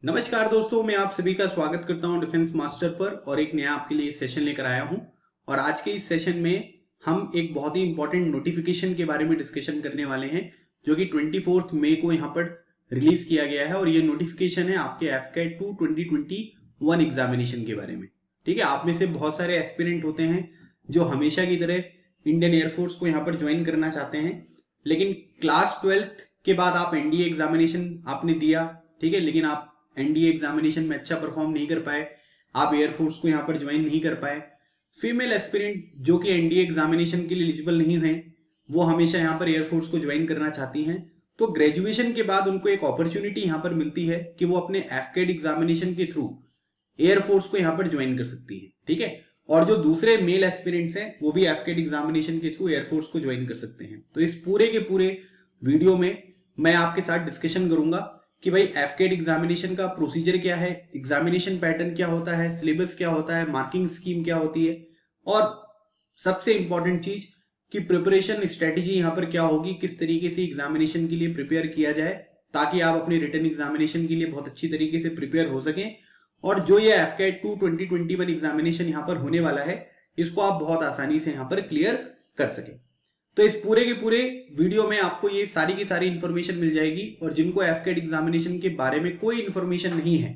नमस्कार दोस्तों, मैं आप सभी का स्वागत करता हूं डिफेंस मास्टर पर और एक नया आपके लिए सेशन लेकर आया हूं। और आज के इस सेशन में हम एक बहुत ही इंपॉर्टेंट नोटिफिकेशन के बारे में डिस्कशन करने वाले हैं, जो कि 24 मई को यहां पर रिलीज किया गया है। और ये नोटिफिकेशन है आपके एफकेट 2 2021 एग्जामिनेशन के बारे में। ठीक है, आप में से बहुत सारे एस्पिरेंट होते हैं जो हमेशा की तरह इंडियन एयरफोर्स को यहाँ पर ज्वाइन करना चाहते हैं, लेकिन क्लास 12th के बाद आप एनडीए एग्जामिनेशन आपने दिया, ठीक है, लेकिन आप एनडीए एग्जामिनेशन में अच्छा परफॉर्म नहीं कर पाए, आप एयरफोर्स को यहाँ पर ज्वाइन नहीं कर पाए। फीमेल एस्पिरेंट जो कि एनडीए एग्जामिनेशन के लिए एलिजिबल नहीं है, वो हमेशा यहाँ पर एयरफोर्स को ज्वाइन करना चाहती हैं। तो ग्रेजुएशन के बाद उनको एक अपॉर्चुनिटी यहाँ पर मिलती है कि वो अपने एफकेट एग्जामिनेशन के थ्रू एयरफोर्स को यहाँ पर ज्वाइन कर सकती है। ठीक है, और जो दूसरे मेल एस्पिरेंट्स हैं वो भी एफकेट एग्जामिनेशन के थ्रू एयरफोर्स को ज्वाइन कर सकते हैं। तो इस पूरे के पूरे वीडियो में मैं आपके साथ डिस्कशन करूंगा कि भाई एफकेट एग्जामिनेशन का प्रोसीजर क्या है, एग्जामिनेशन पैटर्न क्या होता है, सिलेबस क्या होता है, मार्किंग स्कीम क्या होती है, और सबसे इंपॉर्टेंट चीज कि प्रिपरेशन स्ट्रेटेजी यहाँ पर क्या होगी, किस तरीके से एग्जामिनेशन के लिए प्रिपेयर किया जाए ताकि आप अपने रिटन एग्जामिनेशन के लिए बहुत अच्छी तरीके से प्रिपेयर हो सकें। और जो ये एफकेट 2 2021 एग्जामिनेशन यहाँ पर होने वाला है, इसको आप बहुत आसानी से यहाँ पर क्लियर कर सकें। तो इस पूरे के पूरे वीडियो में आपको ये सारी की सारी इंफॉर्मेशन मिल जाएगी। और जिनको एफकेट एग्जामिनेशन के बारे में कोई इंफॉर्मेशन नहीं है,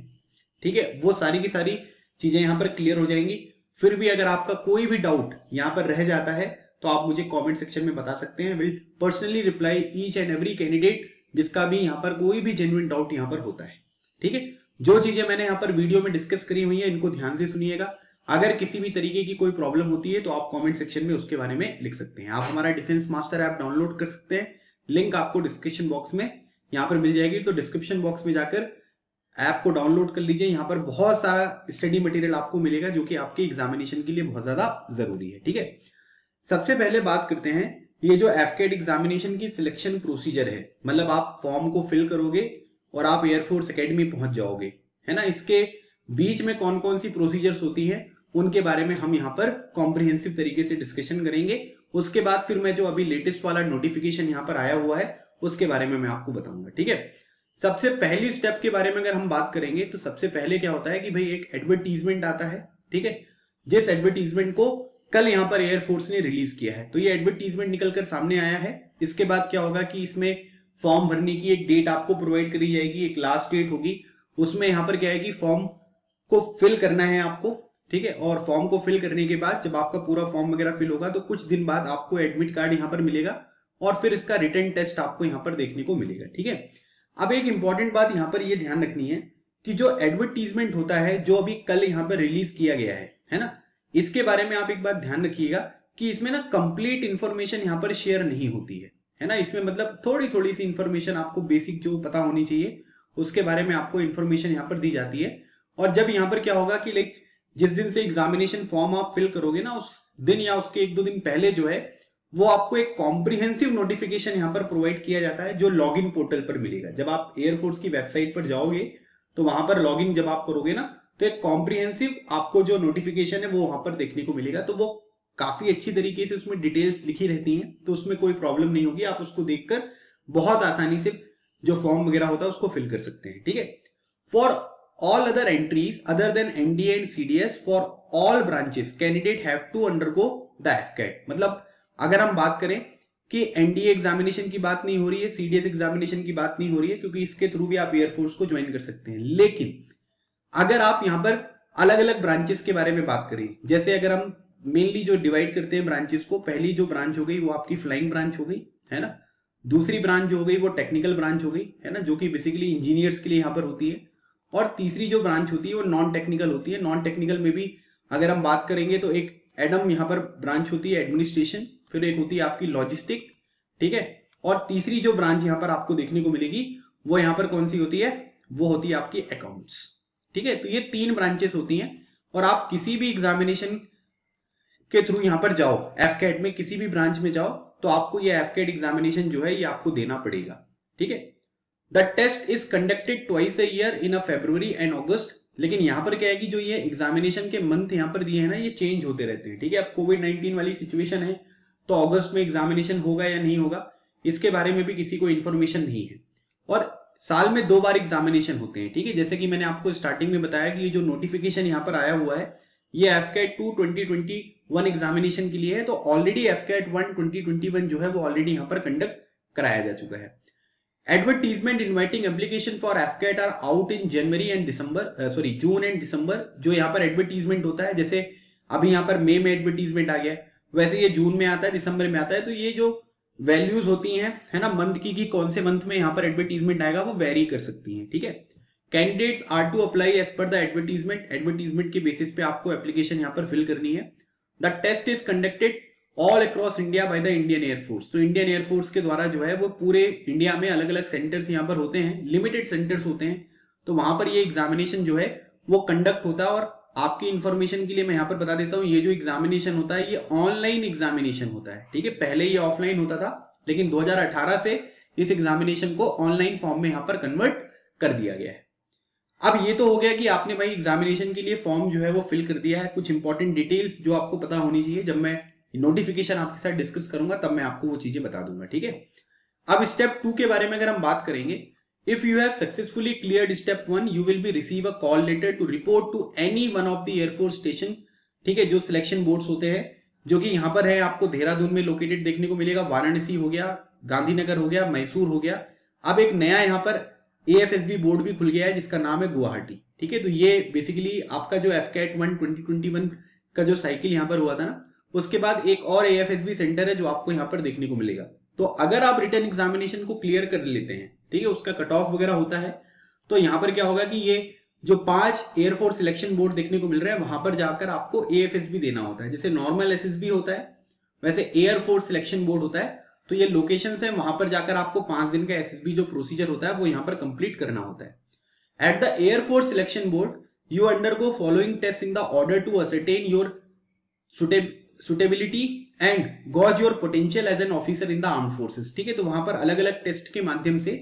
ठीक है, वो सारी की सारी चीजें यहाँ पर क्लियर हो जाएंगी। फिर भी अगर आपका कोई भी डाउट यहाँ पर रह जाता है तो आप मुझे कमेंट सेक्शन में बता सकते हैं। Will personally reply each and every candidate जिसका भी यहाँ पर कोई भी जेन्युइन डाउट यहाँ पर होता है। ठीक है, जो चीजें मैंने यहाँ पर वीडियो में डिस्कस करी हुई है इनको ध्यान से सुनिएगा। अगर किसी भी तरीके की कोई प्रॉब्लम होती है तो आप कमेंट सेक्शन में उसके बारे में लिख सकते हैं। आप हमारा डिफेंस मास्टर ऐप डाउनलोड कर सकते हैं, लिंक आपको डिस्क्रिप्शन बॉक्स में यहाँ पर मिल जाएगी। तो डिस्क्रिप्शन बॉक्स में जाकर ऐप को डाउनलोड कर लीजिए। यहाँ पर बहुत सारा स्टडी मटेरियल आपको मिलेगा जो कि आपके एग्जामिनेशन के लिए बहुत ज्यादा जरूरी है। ठीक है, सबसे पहले बात करते हैं ये जो एफकेट एग्जामिनेशन की सिलेक्शन प्रोसीजर है, मतलब आप फॉर्म को फिल करोगे और आप एयरफोर्स एकेडमी पहुंच जाओगे, है ना। इसके बीच में कौन कौन सी प्रोसीजर्स होती हैं उनके बारे में हम यहाँ पर कॉम्प्रिहेंसिव तरीके से डिस्कशन करेंगे। उसके बाद फिर मैं जो अभी लेटेस्ट वाला नोटिफिकेशन यहाँ पर आया हुआ है उसके बारे में मैं आपको बताऊंगा। ठीक है, सबसे पहली स्टेप के बारे में अगर हम बात करेंगे तो सबसे पहले क्या होता है कि भाई एक एडवर्टीजमेंट आता है। ठीक है, जिस एडवर्टीजमेंट को कल यहाँ पर एयरफोर्स ने रिलीज किया है, तो ये एडवर्टीजमेंट निकलकर सामने आया है। इसके बाद क्या होगा कि इसमें फॉर्म भरने की एक डेट आपको प्रोवाइड करी जाएगी, एक लास्ट डेट होगी। उसमें यहाँ पर क्या है कि फॉर्म को फिल करना है आपको। ठीक है, और फॉर्म को फिल करने के बाद जब आपका पूरा फॉर्म वगैरह फिल होगा तो कुछ दिन बाद आपको एडमिट कार्ड यहाँ पर मिलेगा और फिर इसका रिटन टेस्ट आपको यहाँ पर देखने को मिलेगा। ठीक है, अब एक इंपॉर्टेंट बात यहाँ पर ये ध्यान रखनी है कि जो एडवर्टीजमेंट होता है जो अभी कल यहाँ पर रिलीज किया गया है ना, इसके बारे में आप एक बात ध्यान रखिएगा कि इसमें ना कंप्लीट इंफॉर्मेशन यहाँ पर शेयर नहीं होती है ना। इसमें मतलब थोड़ी थोड़ी सी इंफॉर्मेशन आपको बेसिक जो पता होनी चाहिए उसके बारे में आपको इंफॉर्मेशन यहाँ पर दी जाती है। और जब यहाँ पर क्या होगा कि लाइक जिस दिन से एग्जामिनेशन फॉर्म आप फिल करोगे ना, उस दिन या उसके एक दो दिन पहले जो है वो आपको एक कॉम्प्रिहेंसिव नोटिफिकेशन यहाँ पर प्रोवाइड किया जाता है जो लॉगिन पोर्टल पर मिलेगा। जब आप एयरफोर्स की वेबसाइट पर जाओगे तो वहां पर लॉगिन जब आप करोगे ना तो एक कॉम्प्रिहेंसिव आपको जो नोटिफिकेशन है वो वहां पर देखने को मिलेगा। तो वो काफी अच्छी तरीके से उसमें डिटेल्स लिखी रहती हैं, तो उसमें कोई प्रॉब्लम नहीं होगी। आप उसको देखकर बहुत आसानी से जो फॉर्म वगैरह होता है उसको फिल कर सकते हैं। ठीक है, for all other entries other than NDA and CDS for all branches candidate have to undergo the FCAT। मतलब अगर हम बात करें कि एनडीए एग्जामिनेशन की बात नहीं हो रही है, सीडीएस एग्जामिनेशन की बात नहीं हो रही है, क्योंकि इसके थ्रू भी आप एयरफोर्स को ज्वाइन कर सकते हैं। लेकिन अगर आप यहां पर अलग अलग ब्रांचेस के बारे में बात करें, जैसे अगर हम मेनली जो डिवाइड करते हैं ब्रांचेस को, पहली जो ब्रांच हो गई वो आपकी फ्लाइंग ब्रांच हो गई, है ना। दूसरी ब्रांच जो हो गई वो टेक्निकल ब्रांच हो गई, है ना, जो कि बेसिकली इंजीनियर्स के लिए यहाँ पर होती है। और तीसरी जो ब्रांच होती है वो नॉन टेक्निकल होती है। नॉन टेक्निकल में भी अगर हम बात करेंगे तो एक एडम यहाँ पर ब्रांच होती है एडमिनिस्ट्रेशन, फिर एक होती है आपकी लॉजिस्टिक। ठीक है, और तीसरी जो ब्रांच यहाँ पर आपको देखने को मिलेगी वो यहाँ पर कौन सी होती है, वो होती है आपकी अकाउंट्स। ठीक है, तो ये तीन ब्रांचेस होती हैं और आप किसी भी एग्जामिनेशन के थ्रू यहाँ पर जाओ, एफकेट में किसी भी ब्रांच में जाओ तो आपको ये एफकेट एग्जामिनेशन जो है ये आपको देना पड़ेगा। ठीक है, the test is conducted twice a year in a February and August. लेकिन यहाँ पर क्या है कि जो ये एग्जामिनेशन के मंथ यहाँ पर दिए हैं ना ये चेंज होते रहते हैं। ठीक है, अब कोविड-19 वाली सिचुएशन है तो अगस्त में एग्जामिनेशन होगा या नहीं होगा इसके बारे में भी किसी को इंफॉर्मेशन नहीं है। और साल में 2 बार एग्जामिनेशन होते हैं, ठीक है। जैसे कि मैंने आपको स्टार्टिंग में बताया कि ये जो नोटिफिकेशन यहाँ पर आया हुआ है ये एफकेट 2 2021 एग्जामिनेशन के लिए है। तो ऑलरेडी एफकेट 1 2021 जो है वो ऑलरेडी यहाँ पर कंडक्ट कराया जा चुका है। Advertisement inviting application for AFCAT are out in January and December, June and December. जो यहाँ पर एडवर्टीजमेंट होता है, जैसे अभी यहाँ पर मई में एडवर्टीजमेंट आ गया है, वैसे ये जून में आता है, दिसंबर में आता है। तो ये जो वैल्यूज होती हैं, है ना, मंथ की कौन से मंथ में यहाँ पर एडवर्टीजमेंट आएगा वो वेरी कर सकती हैं, ठीक है। Candidates are to apply as per the advertisement के बेसिस पे आपको एप्लीकेशन यहाँ पर फिल करनी है। The test is conducted all across India by the Indian air force. तो इंडियन एयरफोर्स के द्वारा जो है वो पूरे इंडिया में अलग अलग सेंटर्स यहाँ पर होते हैं, लिमिटेड सेंटर्स होते हैं। तो वहां पर ये एग्जामिनेशन जो है वो कंडक्ट होता है। और आपकी इंफॉर्मेशन के लिए मैं यहाँ पर बता देता हूँ, ये जो एग्जामिनेशन होता है ये ऑनलाइन एग्जामिनेशन होता है, ठीक है। पहले ये ऑफलाइन होता था, लेकिन 2018 से इस एग्जामिनेशन को ऑनलाइन फॉर्म में यहाँ पर कन्वर्ट कर दिया गया है। अब ये तो हो गया कि आपने भाई एग्जामिनेशन के लिए फॉर्म जो है वो फिल कर दिया है। कुछ इंपॉर्टेंट डिटेल्स जो आपको पता होनी चाहिए, जब मैं नोटिफिकेशन आपके साथ डिस्कस करूंगा तब मैं आपको वो चीजें बता दूंगा, ठीक है। अब स्टेप 2 के बारे में अगर हम बात करेंगे, if you have successfully cleared step 1 you will be receive a call letter to report to any one of the air force station, ठीक है। जो सिलेक्शन बोर्ड्स होते हैं, जो कि यहाँ पर है आपको देहरादून में लोकेटेड देखने को मिलेगा, वाराणसी हो गया, गांधीनगर हो गया, मैसूर हो गया। अब एक नया यहाँ पर AFSB बोर्ड भी खुल गया है जिसका नाम है गुवाहाटी, ठीक है। तो ये बेसिकली आपका जो एफकेट 1 2021 का जो साइकिल यहाँ पर हुआ था ना, उसके बाद एक और AFSB सेंटर है जो आपको यहाँ पर देखने को मिलेगा। तो अगर आप रिटर्न एग्जामिनेशन को क्लियर कर लेते हैं, ठीक है, उसका कट ऑफ वगैरह होता है, तो यहाँ पर क्या होगा कि ये जो 5 एयरफोर्स सिलेक्शन बोर्ड देखने को मिल रहा है वहां पर जाकर आपको AFSB देना होता है। जैसे नॉर्मल SSB होता है वैसे एयरफोर्स सिलेक्शन बोर्ड होता है। तो ये लोकेशन है, वहां पर जाकर आपको 5 दिन का SSB जो प्रोसीजर होता है वो यहाँ पर कंप्लीट करना होता है। At the air force selection board you undergo following test in the order to ascertain your suitability and gauge your potential as an officer in the armed forces, ठीक है। तो वहां पर अलग अलग टेस्ट के माध्यम से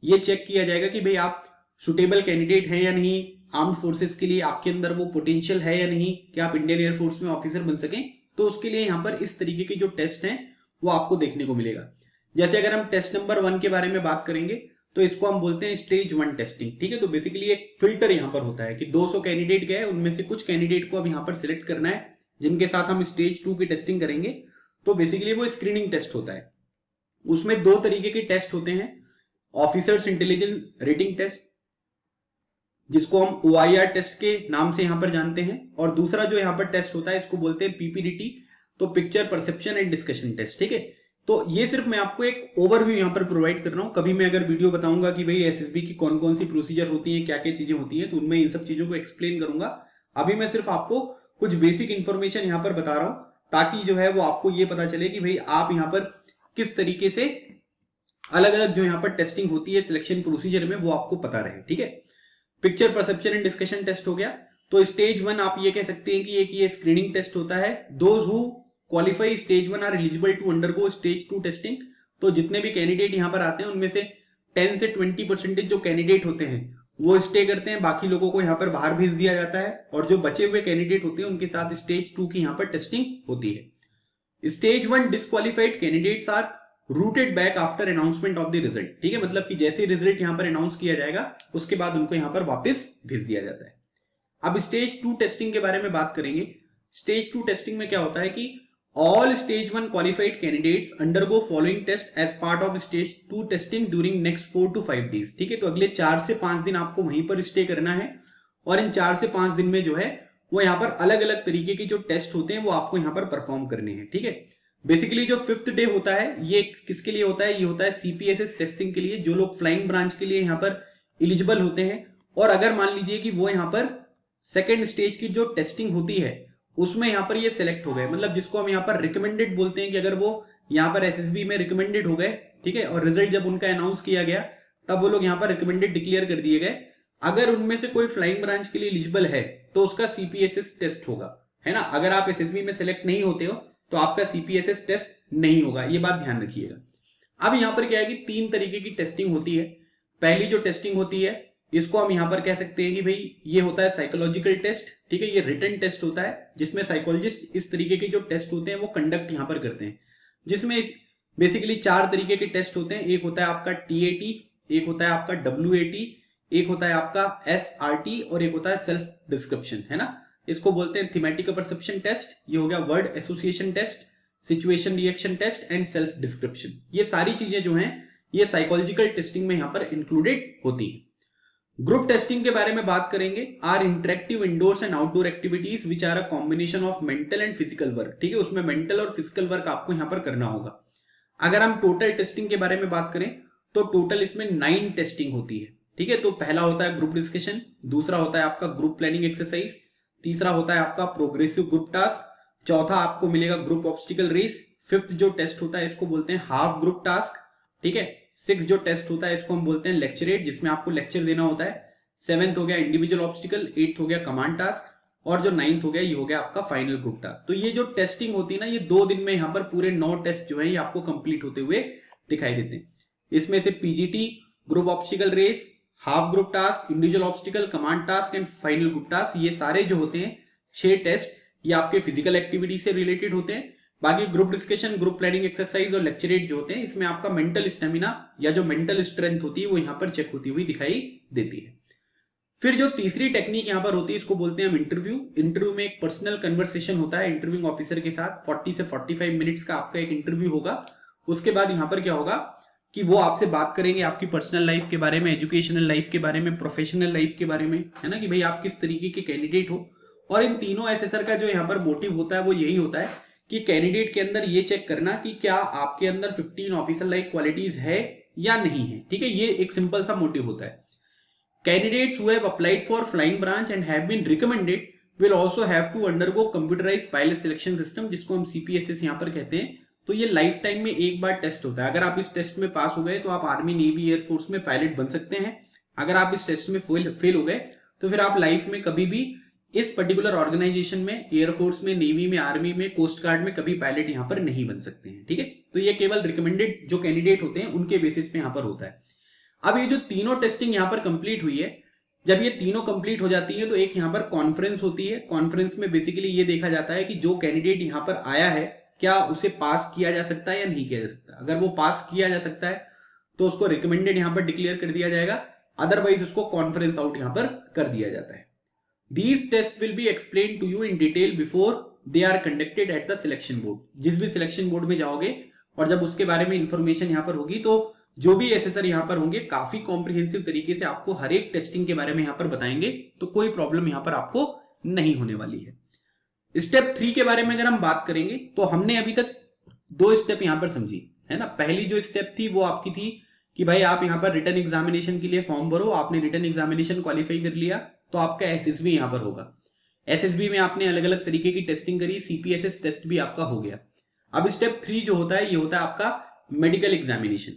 ये चेक किया जाएगा कि भाई आप सुटेबल कैंडिडेट है या नहीं, आर्म्ड फोर्सेस के लिए आपके अंदर वो पोटेंशियल है या नहीं कि आप इंडियन एयरफोर्स में ऑफिसर बन सकें। तो उसके लिए यहाँ पर इस तरीके के जो टेस्ट हैं वो आपको देखने को मिलेगा। जैसे अगर हम टेस्ट नंबर 1 के बारे में बात करेंगे तो इसको हम बोलते हैं स्टेज 1 टेस्टिंग, ठीक है। तो बेसिकली एक फिल्टर यहाँ पर होता है कि 200 कैंडिडेट गए, उनमें से कुछ कैंडिडेट को अब यहाँ पर सिलेक्ट करना है जिनके साथ हम स्टेज 2 की टेस्टिंग करेंगे। तो बेसिकली वो स्क्रीनिंग टेस्ट होता है। उसमें 2 तरीके के टेस्ट होते हैं, ऑफिसर्स इंटेलिजेंस रेटिंग टेस्ट जिसको हम OIR टेस्ट के नाम से यहां पर जानते हैं, और दूसरा जो यहां पर टेस्ट होता है इसको बोलते हैं PPDT, तो picture perception and discussion test, ठीक है। तो ये सिर्फ मैं आपको एक ओवरव्यू यहां पर प्रोवाइड कर रहा हूं। कभी मैं अगर वीडियो बताऊंगा कि भाई SSB की कौन कौन सी प्रोसीजर होती है, क्या क्या चीजें होती हैं, तो उनमें इन सब चीजों को एक्सप्लेन करूंगा। अभी मैं सिर्फ आपको कुछ बेसिक इंफॉर्मेशन यहां पर बता रहा हूं ताकि जो है वो आपको ये पता चले कि भाई आप यहां पर किस तरीके से अलग अलग जो यहाँ पर टेस्टिंग होती है सिलेक्शन प्रोसीजर में वो आपको पता रहे, ठीक है। Picture perception and discussion test हो गया। तो स्टेज 1 आप ये कह सकते हैं कि एक ये स्क्रीनिंग टेस्ट होता है। Those who qualify stage 1 are eligible to undergo stage 2 testing. तो जितने भी कैंडिडेट यहाँ पर आते हैं उनमें से 10 से 20% जो कैंडिडेट होते हैं वो स्टे करते हैं, बाकी लोगों को यहाँ पर बाहर भेज दिया जाता है, और जो बचे हुए कैंडिडेट होते हैं उनके साथ स्टेज 2 की यहाँ पर टेस्टिंग होती है। Stage 1 disqualified candidates are routed back after announcement of the result, ठीक है। मतलब कि जैसे रिजल्ट यहां पर अनाउंस किया जाएगा उसके बाद उनको यहां पर वापस भेज दिया जाता है। अब स्टेज 2 टेस्टिंग के बारे में बात करेंगे। स्टेज 2 टेस्टिंग में क्या होता है कि all stage 1 qualified candidates undergo following test as part of stage 2 testing during next 4 to 5 days, ठीक है। तो अगले 4 से 5 दिन आपको वहीं पर स्टे करना है, और इन 4 से 5 दिन में जो है वो यहाँ पर अलग अलग तरीके के जो टेस्ट होते हैं वो आपको यहाँ पर परफॉर्म करने हैं, ठीक है। बेसिकली जो 5th डे होता है ये किसके लिए होता है, ये होता है CPSS टेस्टिंग के लिए, जो लोग फ्लाइंग ब्रांच के लिए यहाँ पर एलिजिबल होते हैं। और अगर मान लीजिए कि वो यहाँ पर सेकेंड स्टेज की जो टेस्टिंग होती है उसमें यहाँ पर ये सिलेक्ट हो गए, मतलब जिसको हम यहाँ पर रिकमेंडेड बोलते हैं कि अगर वो यहाँ पर SSB में रिकमेंडेड हो गए, ठीक है, और रिजल्ट जब उनका अनाउंस किया गया तब वो लोग यहाँ पर रिकमेंडेड डिक्लेयर कर दिए गए। अगर उनमें से कोई फ्लाइंग ब्रांच के लिए एलिजिबल है तो उसका CPSS टेस्ट होगा, है ना। अगर आप SSB में सिलेक्ट नहीं होते हो तो आपका CPSS टेस्ट नहीं होगा, ये बात ध्यान रखिएगा। अब यहाँ पर क्या है कि 3 तरीके की टेस्टिंग होती है। पहली जो टेस्टिंग होती है इसको हम यहाँ पर कह सकते हैं कि भाई ये होता है साइकोलॉजिकल टेस्ट, ठीक है। ये रिटन टेस्ट होता है जिसमें साइकोलॉजिस्ट इस तरीके के जो टेस्ट होते हैं वो कंडक्ट यहाँ पर करते हैं, जिसमें बेसिकली 4 तरीके के टेस्ट होते हैं। एक होता है आपका TAT, एक होता है आपका WAT, एक होता है आपका SRT और एक होता है सेल्फ डिस्क्रिप्शन, है ना। इसको बोलते हैं थीमेटिक परसेप्शन टेस्ट, ये हो गया word association test, situation reaction test and self description. ये सारी चीजें जो हैं ये साइकोलॉजिकल टेस्टिंग में यहां पर इंक्लूडेड होती है। ग्रुप टेस्टिंग के बारे में बात करेंगे। Are interactive indoors and outdoor activities which are a combination of mental and physical work, ठीक है, उसमें मेंटल और फिजिकल वर्क आपको यहां पर करना होगा। अगर हम टोटल टेस्टिंग के बारे में बात करें तो टोटल इसमें 9 टेस्टिंग होती है, ठीक है। तो पहला होता है ग्रुप डिस्कशन, दूसरा होता है आपका ग्रुप प्लानिंग एक्सरसाइज, तीसरा होता है आपका प्रोग्रेसिव ग्रुप टास्क, चौथा आपको मिलेगा ग्रुप ऑब्स्टिकल रेस, फिफ्थ जो टेस्ट होता है इसको बोलते हैं हाफ ग्रुप टास्क, ठीक है। सिक्स जो टेस्ट होता है इसको हम बोलते हैं लेक्चरेट, जिसमें आपको लेक्चर देना होता है। सेवेंथ हो गया इंडिविजुअल ऑब्स्टिकल, एट्थ हो गया कमांड टास्क और जो नाइन्थ हो गया ये हो गया आपका फाइनल ग्रुप टास्क। तो ये जो टेस्टिंग होती है ना, ये 2 दिन में यहाँ पर पूरे 9 टेस्ट जो है ये आपको कंप्लीट होते हुए दिखाई देते हैं। इसमें से PGT, group obstacle race, half group task, individual obstacle, command task and final group task, ये सारे जो होते हैं 6 टेस्ट ये आपके फिजिकल एक्टिविटी से रिलेटेड होते हैं। बाकी group discussion, group planning exercise और लेक्चरेट जो होते हैं इसमें आपका मेंटल स्टेमिना या जो मेंटल स्ट्रेंथ होती है वो यहाँ पर चेक होती हुई दिखाई देती है। फिर जो तीसरी टेक्निक यहाँ पर होती है इसको बोलते हैं हम इंटरव्यू। इंटरव्यू में एक पर्सनल कन्वर्सेशन होता है इंटरव्यूइंग ऑफिसर के साथ, 40 से 45 मिनट्स का आपका एक इंटरव्यू होगा। उसके बाद यहाँ पर क्या होगा कि वो आपसे बात करेंगे आपकी पर्सनल लाइफ के बारे में, एजुकेशनल लाइफ के बारे में, प्रोफेशनल लाइफ के बारे में, है ना, कि भाई आप किस तरीके के कैंडिडेट हो। और इन तीनों एसेसर का जो यहाँ पर मोटिव होता है वो यही होता है कि कैंडिडेट के अंदर ये चेक करना कि क्या आपके अंदर 15 ऑफिसर लाइक क्वालिटीज है या नहीं है, ठीक है। ये एक सिंपल सा मोटिव होता है। Candidates who have applied for flying branch and have been recommended will also have to undergo computerized pilot selection system, जिसको हम CPSS यहाँ पर कहते हैं। तो ये लाइफ टाइम में एक बार टेस्ट होता है। अगर आप इस टेस्ट में पास हो गए तो आप आर्मी, नेवी, एयरफोर्स में पायलट बन सकते हैं। अगर आप इस टेस्ट में फेल हो गए तो फिर आप लाइफ में कभी भी इस पर्टिकुलर ऑर्गेनाइजेशन में, एयरफोर्स में, नेवी में, आर्मी में, कोस्ट गार्ड में कभी पायलट यहाँ पर नहीं बन सकते हैं, ठीक है। तो ये केवल रिकमेंडेड जो कैंडिडेट होते हैं उनके बेसिस पे यहाँ पर होता है। अब ये जो तीनों टेस्टिंग यहाँ पर कंप्लीट हुई है, जब ये तीनों कंप्लीट हो जाती है तो एक यहाँ पर कॉन्फ्रेंस होती है। कॉन्फ्रेंस में बेसिकली ये देखा जाता है कि जो कैंडिडेट यहाँ पर आया है क्या उसे पास किया जा सकता है या नहीं किया जा सकता। अगर वो पास किया जा सकता है तो उसको रिकमेंडेड यहाँ पर डिक्लेयर कर दिया जाएगा, अदरवाइज उसको कॉन्फ्रेंस आउट यहाँ पर कर दिया जाता है। These tests will be explained to you in detail before they are conducted at the selection board। जिस भी सिलेक्शन बोर्ड में जाओगे और जब उसके बारे में इंफॉर्मेशन यहाँ पर होगी तो जो भी एसेसर यहाँ पर होंगे काफी कॉम्प्रिहेंसिव तरीके से आपको हर एक टेस्टिंग के बारे में यहाँ पर बताएंगे, तो कोई प्रॉब्लम यहाँ पर आपको नहीं होने वाली है। स्टेप 3 के बारे में अगर हम बात करेंगे तो हमने अभी तक 2 स्टेप यहाँ पर समझी, है ना। पहली जो स्टेप थी वो आपकी थी कि भाई आप यहाँ पर रिटन एग्जामिनेशन के लिए फॉर्म भरो, आपने रिटन एग्जामिनेशन क्वालिफाई कर लिया तो आपका SSB यहाँ पर होगा। SSB में आपने अलग अलग तरीके की टेस्टिंग करी, CPSS टेस्ट भी आपका हो गया। अब स्टेप 3 जो होता है ये होता है आपका मेडिकल एग्जामिनेशन।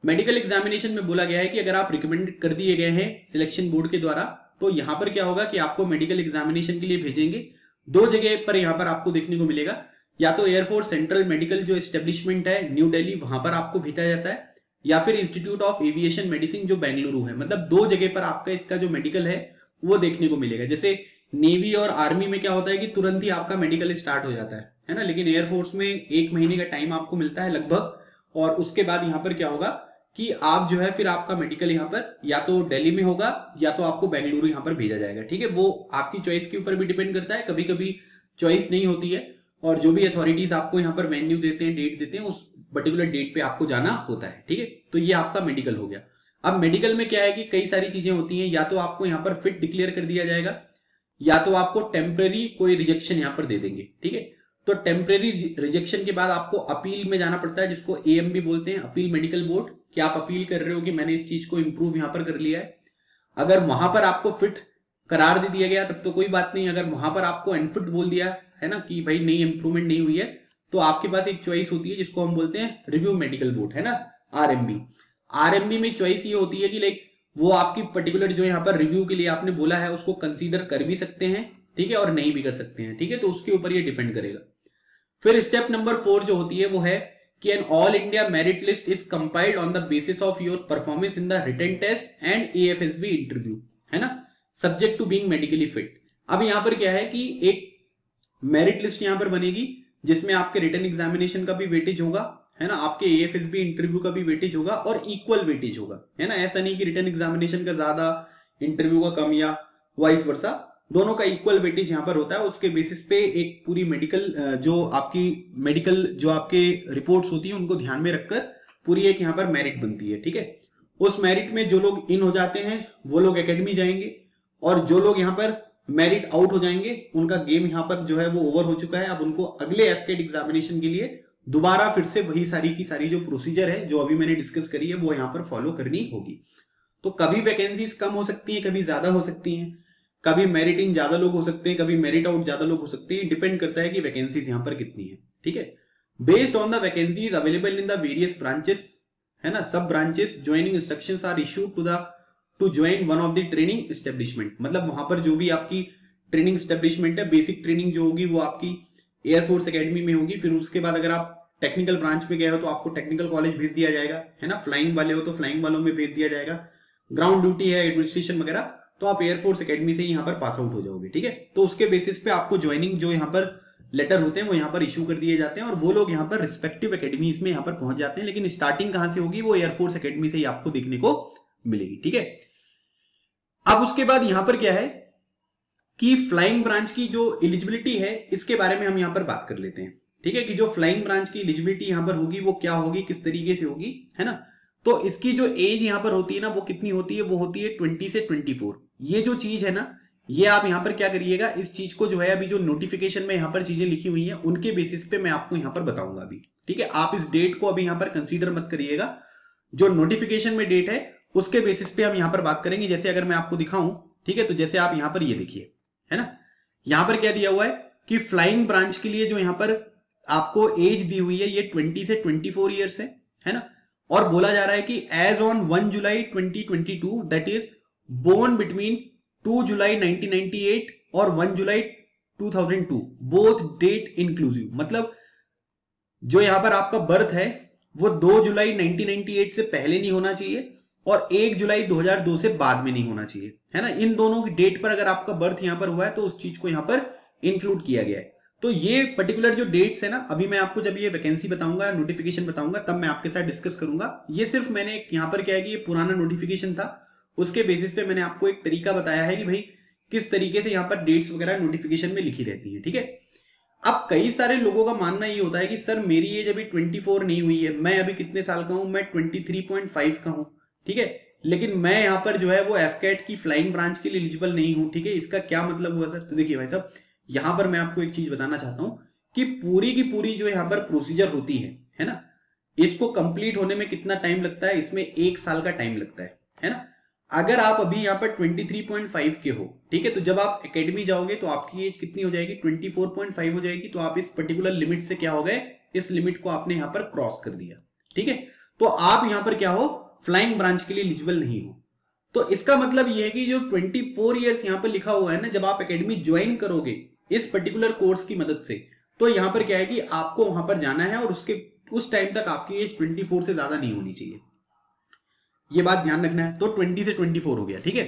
मेडिकल एग्जामिनेशन में बोला गया है कि अगर आप रिकमेंड कर दिए गए हैं सिलेक्शन बोर्ड के द्वारा तो यहाँ पर क्या होगा कि आपको मेडिकल एग्जामिनेशन के लिए भेजेंगे। 2 जगह पर यहाँ पर आपको देखने को मिलेगा, या तो एयरफोर्स सेंट्रल मेडिकल जो एस्टेब्लिशमेंट है न्यू दिल्ली, वहां पर आपको भेजा जाता है, या फिर इंस्टीट्यूट ऑफ एविएशन मेडिसिन जो बेंगलुरु है। मतलब 2 जगह पर आपका इसका जो मेडिकल है वो देखने को मिलेगा। जैसे नेवी और आर्मी में क्या होता है कि तुरंत ही आपका मेडिकल स्टार्ट हो जाता है ना, लेकिन एयरफोर्स में 1 महीने का टाइम आपको मिलता है लगभग, और उसके बाद यहाँ पर क्या होगा कि आप जो है फिर आपका मेडिकल यहाँ पर या तो दिल्ली में होगा या तो आपको बेंगलुरु यहाँ पर भेजा जाएगा, ठीक है। वो आपकी चॉइस के ऊपर भी डिपेंड करता है, कभी कभी चॉइस नहीं होती है और जो भी अथॉरिटीज आपको यहाँ पर वेन्यू देते हैं, डेट देते हैं, उस पर्टिकुलर डेट पे आपको जाना होता है, ठीक है। तो ये आपका मेडिकल हो गया। अब मेडिकल में क्या है कि कई सारी चीजें होती हैं, या तो आपको यहाँ पर फिट डिक्लेयर कर दिया जाएगा या तो आपको टेम्परेरी कोई रिजेक्शन यहाँ पर दे देंगे, ठीक है। तो टेम्परेरी रिजेक्शन के बाद आपको अपील में जाना पड़ता है, जिसको AMB बोलते हैं, अपील मेडिकल बोर्ड, कि आप अपील कर रहे हो कि मैंने इस चीज को इंप्रूव यहाँ पर कर लिया है। अगर वहां पर आपको फिट करार दे दिया गया तब तो कोई बात नहीं, अगर वहां पर आपको अनफिट बोल दिया है ना कि भाई नहीं इंप्रूवमेंट नहीं हुई है, तो आपके पास एक चॉइस होती है जिसको हम बोलते हैं रिव्यू मेडिकल बोर्ड, है ना, RMB में चॉइस ये होती है कि लाइक वो आपकी पर्टिकुलर जो यहाँ पर रिव्यू के लिए आपने बोला है उसको कंसीडर कर भी सकते हैं, ठीक है, और नहीं भी कर सकते हैं, ठीक है। तो उसके ऊपर ये डिपेंड करेगा। फिर स्टेप नंबर 4 जो होती है वो है कि an all India merit list is compiled on the basis of your performance in the written test and AFSB interview, है ना, subject to being medically fit. अब यहाँ पर क्या है कि एक मेरिट लिस्ट यहाँ पर बनेगी जिसमें आपके रिटन एग्जामिनेशन का भी वेटेज होगा, है ना, आपके एएफएसबी इंटरव्यू का भी वेटेज होगा और इक्वल वेटेज होगा, है ना, ऐसा नहीं कि रिटन एग्जामिनेशन का ज्यादा इंटरव्यू का कम या वाइस वर्सा, दोनों का इक्वल वेटेज यहाँ पर होता है। उसके बेसिस पे एक पूरी मेडिकल जो आपके रिपोर्ट्स होती है उनको ध्यान में रखकर पूरी एक यहाँ पर मेरिट बनती है, ठीक है। उस मेरिट में जो लोग इन हो जाते हैं वो लोग एकेडमी जाएंगे, और जो लोग यहाँ पर मेरिट आउट हो जाएंगे उनका गेम यहाँ पर जो है वो ओवर हो चुका है। अब उनको अगले एफकेट एग्जामिनेशन के लिए दोबारा फिर से वही सारी की सारी जो प्रोसीजर है जो अभी मैंने डिस्कस करी है वो यहाँ पर फॉलो करनी होगी। तो कभी वैकेंसीज कम हो सकती है, कभी ज्यादा हो सकती हैं, कभी मेरिट इन ज्यादा लोग हो सकते हैं, कभी मेरिट आउट ज्यादा लोग हो सकते हैं, डिपेंड करता है कि वैकेंसीज यहाँ पर कितनी है, ठीक है। Based on the vacancies available in the various branches, है ना, सब branches joining instructions are issued to join one of the training establishment. मतलब वहां पर जो भी आपकी ट्रेनिंग एस्टेब्लिशमेंट है, बेसिक ट्रेनिंग जो होगी वो आपकी एयरफोर्स एकेडमी में होगी। फिर उसके बाद अगर आप टेक्निकल ब्रांच में गए हो तो आपको टेक्निकल कॉलेज भेज दिया जाएगा, है ना, फ्लाइंग वाले हो तो फ्लाइंग वालों में भेज दिया जाएगा, ग्राउंड ड्यूटी है, एडमिनिस्ट्रेशन वगैरह, तो आप एयरफोर्स एकेडमी से ही यहाँ पर पास आउट हो जाओगे, ठीक है। तो उसके बेसिस पे आपको ज्वाइनिंग जो यहाँ पर लेटर होते हैं वो यहाँ पर इशू कर दिए जाते हैं, और वो लोग यहाँ पर रिस्पेक्टिव एकेडमीज में यहाँ पर पहुंच जाते हैं। लेकिन स्टार्टिंग कहां से होगी, वो एयरफोर्स एकेडमी से ही आपको देखने को मिलेगी, ठीक है। अब उसके बाद यहां पर क्या है कि फ्लाइंग ब्रांच की जो एलिजिबिलिटी है इसके बारे में हम यहां पर बात कर लेते हैं, ठीक है, कि जो फ्लाइंग ब्रांच की एलिजिबिलिटी यहां पर होगी वो क्या होगी, किस तरीके से होगी, है ना। तो इसकी जो एज यहां पर होती है ना वो कितनी होती है, वो होती है 20 से 24। ये जो चीज है ना, ये आप यहां पर क्या करिएगा, इस चीज को जो है अभी जो नोटिफिकेशन में यहां पर चीजें लिखी हुई हैं उनके बेसिस पे मैं आपको यहां पर बताऊंगा अभी, ठीक है। आप इस डेट को अभी यहां पर कंसीडर मत करिएगा, जो नोटिफिकेशन में डेट है उसके बेसिस पे हम यहां पर बात करेंगे। जैसे अगर मैं आपको दिखाऊं, ठीक है, तो जैसे आप यहां पर ये देखिए, है ना, यहां पर क्या दिया हुआ है कि फ्लाइंग ब्रांच के लिए जो यहां पर आपको एज दी हुई है ये 20 से 24 ईयर्स है ना। और बोला जा रहा है कि as on 1 July 2022 that is born between 2 July 1998 और 1 जुलाई 2002 बोथ डेट इंक्लूसिव। मतलब जो यहां पर आपका बर्थ है वो 2 जुलाई 1998 से पहले नहीं होना चाहिए और 1 जुलाई 2002 से बाद में नहीं होना चाहिए, है ना। इन दोनों की डेट पर अगर आपका बर्थ यहां पर हुआ है तो उस चीज को यहां पर इंक्लूड किया गया है। तो ये पर्टिकुलर जो डेट्स है ना, अभी मैं आपको जब ये वैकेंसी बताऊंगा, नोटिफिकेशन बताऊंगा, तब मैं आपके साथ डिस्कस करूंगा। ये सिर्फ मैंने यहां पर क्या है कि ये पुराना नोटिफिकेशन था, उसके बेसिस पे मैंने आपको एक तरीका बताया है कि भाई किस तरीके से यहाँ पर डेट्स वगैरह नोटिफिकेशन में लिखी रहती है, ठीक है। अब कई सारे लोगों का मानना ये होता है कि सर मेरी एज अभी 24 नहीं हुई है, मैं अभी कितने साल का हूं, मैं 23.5 का हूं, ठीक है, लेकिन मैं यहाँ पर जो है वो एफकेट की फ्लाइंग ब्रांच के लिए एलिजिबल नहीं हूं, ठीक है। इसका क्या मतलब हुआ सर? तो देखिए भाई साहब, यहां पर मैं आपको एक चीज बताना चाहता हूं कि पूरी की पूरी जो यहाँ पर प्रोसीजर होती है ना, इसको कंप्लीट होने में कितना टाइम लगता है, इसमें 1 साल का टाइम लगता है ना। अगर आप अभी यहाँ पर 23.5 के हो, ठीक है, तो जब आप एकेडमी जाओगे तो आपकी एज कितनी हो जाएगी, 24.5 हो जाएगी। तो आप इस पर्टिकुलर लिमिट से क्या हो गए, इस लिमिट को आपने यहाँ पर क्रॉस कर दिया, ठीक है। तो आप यहाँ पर क्या हो, फ्लाइंग ब्रांच के लिए एलिजिबल नहीं हो। तो इसका मतलब यह है कि जो 24 ईयर्स यहाँ पर लिखा हुआ है ना, जब आप एकेडमी ज्वाइन करोगे इस पर्टिकुलर कोर्स की मदद से, तो यहाँ पर क्या है कि आपको वहां पर जाना है और उस टाइम तक आपकी एज 24 से ज्यादा नहीं होनी चाहिए, ये बात ध्यान रखना है। तो 20 से 24 हो गया, ठीक है।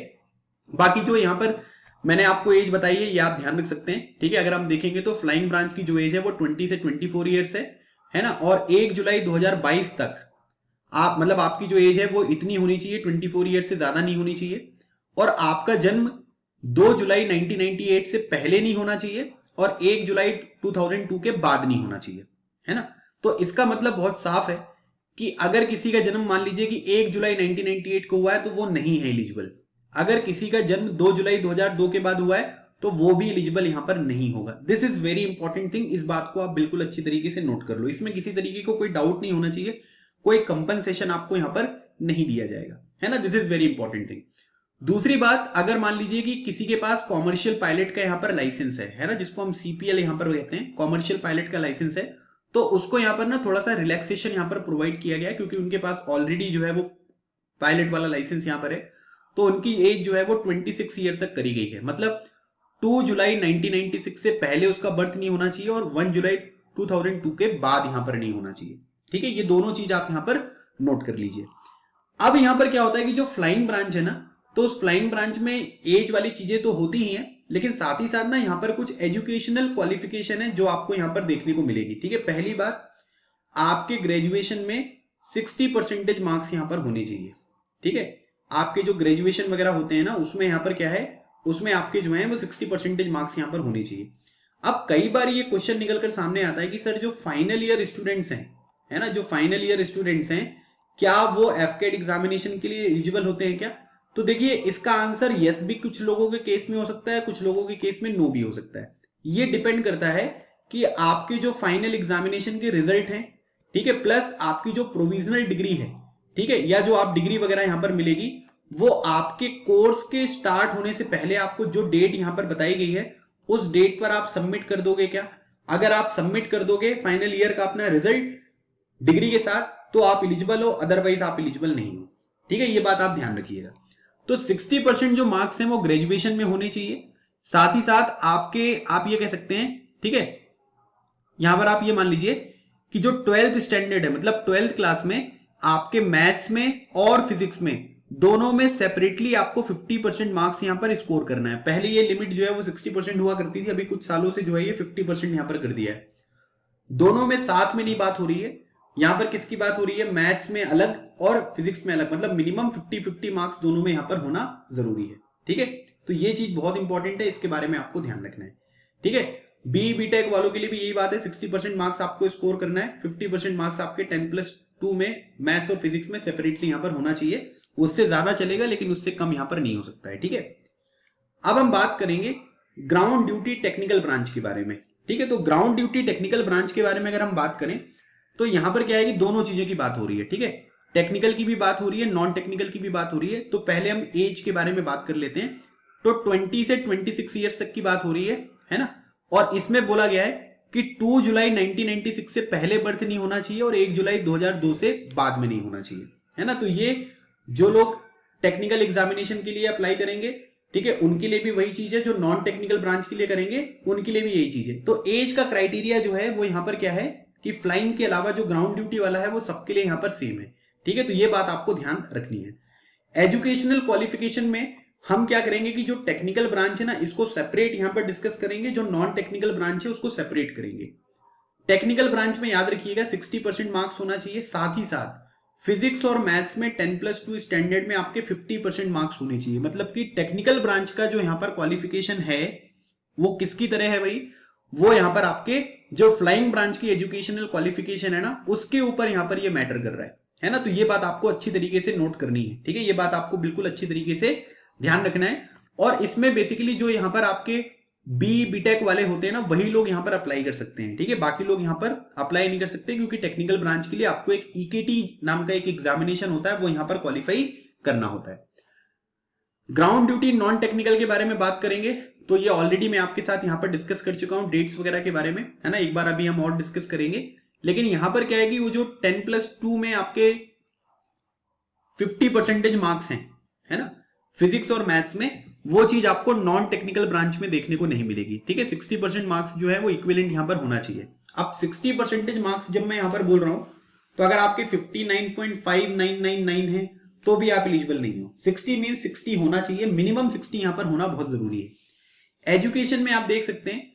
बाकी जो यहाँ पर मैंने आपको एज बताई है ये आप ध्यान रख सकते हैं, ठीक है। अगर हम देखेंगे तो फ्लाइंग ब्रांच की जो एज है वो 20 से 24 ईयर्स है ना। और 1 जुलाई 2022 तक आप मतलब आपकी जो एज है वो इतनी होनी चाहिए, 24 ईयर्स से ज्यादा नहीं होनी चाहिए। और आपका जन्म 2 जुलाई 1998 से पहले नहीं होना चाहिए और 1 जुलाई 2002 के बाद नहीं होना चाहिए, है ना। तो इसका मतलब बहुत साफ है कि अगर किसी का जन्म मान लीजिए कि 1 जुलाई 1998 को हुआ है तो वो नहीं है एलिजिबल। अगर किसी का जन्म 2 जुलाई 2002 के बाद हुआ है तो वो भी एलिजिबल यहां पर नहीं होगा। This is very important thing, इस बात को आप बिल्कुल अच्छी तरीके से नोट कर लो। इसमें किसी तरीके को कोई डाउट नहीं होना चाहिए, कोई कंपनसेशन आपको यहां पर नहीं दिया जाएगा, है ना। This is very important thing. दूसरी बात, अगर मान लीजिए कि किसी के पास कॉमर्शियल पायलट का यहां पर लाइसेंस है ना, जिसको हम सीपीएल यहां पर कहते हैं, कॉमर्शियल पायलट का लाइसेंस है, तो उसको यहां पर ना थोड़ा सा रिलैक्सेशन यहां पर प्रोवाइड किया गया है, क्योंकि उनके पास ऑलरेडी जो है वो पायलट वाला लाइसेंस यहां पर है। तो उनकी एज जो है वो 26 ईयर तक करी गई है। मतलब 2 जुलाई 1996 से पहले उसका बर्थ नहीं होना चाहिए और 1 जुलाई 2002 के बाद यहां पर नहीं होना चाहिए, ठीक है। ये दोनों चीज आप यहां पर नोट कर लीजिए। अब यहां पर क्या होता है कि जो फ्लाइंग ब्रांच है ना, तो उस फ्लाइंग ब्रांच में एज वाली चीजें तो होती ही हैं, लेकिन साथ ही साथ ना यहाँ पर कुछ एजुकेशनल क्वालिफिकेशन है जो आपको यहाँ पर देखने को मिलेगी, ठीक है। पहली बात, आपके ग्रेजुएशन में 60% मार्क्स यहां पर होने चाहिए। ठीक है, आपके जो ग्रेजुएशन वगैरह होते हैं ना, उसमें यहां पर क्या है, उसमें आपके जो है वो 60% मार्क्स यहां पर होने चाहिए। अब कई बार ये क्वेश्चन निकलकर सामने आता है कि सर जो फाइनल ईयर स्टूडेंट्स हैं, है ना, जो फाइनल ईयर स्टूडेंट्स हैं, क्या वो एफकेट एग्जामिनेशन के लिए एलिजिबल होते हैं क्या? तो देखिए, इसका आंसर यस भी कुछ लोगों के केस में हो सकता है, कुछ लोगों के केस में नो भी हो सकता है। ये डिपेंड करता है कि आपके जो फाइनल एग्जामिनेशन के रिजल्ट हैं, ठीक है, प्लस आपकी जो प्रोविजनल डिग्री है, ठीक है, या जो आप डिग्री वगैरह यहां पर मिलेगी, वो आपके कोर्स के स्टार्ट होने से पहले आपको जो डेट यहां पर बताई गई है, उस डेट पर आप सबमिट कर दोगे क्या? अगर आप सबमिट कर दोगे फाइनल ईयर का अपना रिजल्ट डिग्री के साथ, तो आप एलिजिबल हो, अदरवाइज आप एलिजिबल नहीं हो। ठीक है, ये बात आप ध्यान रखिएगा। तो 60% जो मार्क्स हैं वो ग्रेजुएशन में होने चाहिए। साथ ही साथ आप ये कह सकते हैं, ठीक है, यहां पर आप ये मान लीजिए कि जो 12th स्टैंडर्ड है, मतलब 12th क्लास में आपके मैथ्स में और फिजिक्स में दोनों में सेपरेटली आपको 50% मार्क्स यहां पर स्कोर करना है। पहले ये लिमिट जो है वो 60% हुआ करती थी, अभी कुछ सालों से जो है ये 50% यहां पर कर दिया है। दोनों में साथ में नहीं बात हो रही है, यहां पर किसकी बात हो रही है, मैथ्स में अलग और फिजिक्स में अलग, मतलब मिनिमम 50-50 मार्क्स दोनों में यहां पर होना जरूरी है। ठीक है, तो ये चीज बहुत इंपॉर्टेंट है, इसके बारे में आपको ध्यान रखना है। ठीक है, बीटेक वालों के लिए भी यही बात है, 60% मार्क्स आपको स्कोर करना है, 50% मार्क्स आपके 10+2 में मैथ्स और फिजिक्स में सेपरेटली यहां पर होना चाहिए। उससे ज्यादा चलेगा लेकिन उससे कम यहां पर नहीं हो सकता है। ठीक है, अब हम बात करेंगे ग्राउंड ड्यूटी टेक्निकल ब्रांच के बारे में। ठीक है, तो ग्राउंड ड्यूटी टेक्निकल ब्रांच के बारे में अगर हम बात करें तो यहां पर क्या है कि दोनों चीजों की बात हो रही है। ठीक है, टेक्निकल की भी बात हो रही है, नॉन टेक्निकल की भी बात हो रही है। तो पहले हम एज के बारे में बात कर लेते हैं। तो 20 से 26 ईयर्स तक की बात हो रही है ना, और इसमें बोला गया है कि 2 जुलाई 1996 से पहले बर्थ नहीं होना चाहिए और 1 जुलाई 2002 से बाद में नहीं होना चाहिए, है ना। तो ये जो लोग टेक्निकल एग्जामिनेशन के लिए अप्लाई करेंगे, ठीक है, उनके लिए भी वही चीज है, जो नॉन टेक्निकल ब्रांच के लिए करेंगे उनके लिए भी यही चीज है। तो एज का क्राइटेरिया जो है वो यहां पर क्या है कि फ्लाइंग के अलावा जो ग्राउंड ड्यूटी वाला है वो सबके लिए यहां पर सेम है। ठीक है, तो ये बात आपको ध्यान रखनी है। एजुकेशनल क्वालिफिकेशन में हम क्या करेंगे कि जो टेक्निकल ब्रांच है ना, इसको सेपरेट यहां पर डिस्कस करेंगे, जो नॉन टेक्निकल ब्रांच है उसको सेपरेट करेंगे। टेक्निकल ब्रांच में याद रखिएगा 60% मार्क्स होना चाहिए, साथ ही साथ फिजिक्स और मैथ्स में 10+2 स्टैंडर्ड में आपके 50% मार्क्स होने चाहिए। मतलब कि टेक्निकल ब्रांच का जो यहां पर क्वालिफिकेशन है वो किसकी तरह है भाई, वो यहां पर आपके जो फ्लाइंग ब्रांच की एजुकेशनल क्वालिफिकेशन है ना, उसके ऊपर यहां पर ये मैटर कर रहा है ना। तो ये बात आपको अच्छी तरीके से नोट करनी है। ठीक है, ये बात आपको बिल्कुल अच्छी तरीके से ध्यान रखना है। और इसमें बेसिकली जो यहां पर आपके बीटेक वाले होते हैं ना, वही लोग यहां पर अप्लाई कर सकते हैं। ठीक है, बाकी लोग यहां पर अप्लाई नहीं कर सकते, क्योंकि टेक्निकल ब्रांच के लिए आपको एक ईकेटी नाम का एक एग्जामिनेशन होता है, वो यहां पर क्वालिफाई करना होता है। ग्राउंड ड्यूटी नॉन टेक्निकल के बारे में बात करेंगे तो ये ऑलरेडी मैं आपके साथ यहां पर डिस्कस कर चुका हूं, डेट्स वगैरह के बारे में, है ना। एक बार अभी हम और डिस्कस करेंगे। लेकिन यहां पर क्या है कि वो जो 10+2 में आपके 50% मार्क्स हैं, है ना, फिजिक्स और मैथ्स में, वो चीज आपको नॉन टेक्निकल ब्रांच में देखने को नहीं मिलेगी। ठीक है, 60% मार्क्स जो है वो इक्विवेलेंट यहां पर होना चाहिए। अब 60% मार्क्स जब मैं यहां पर बोल रहा हूं, तो अगर आपके 59.5999 है तो भी आप एलिजिबल नहीं हो। 60 मीन 60 होना चाहिए, मिनिमम 60 यहां पर होना बहुत जरूरी है। एजुकेशन में आप देख सकते हैं,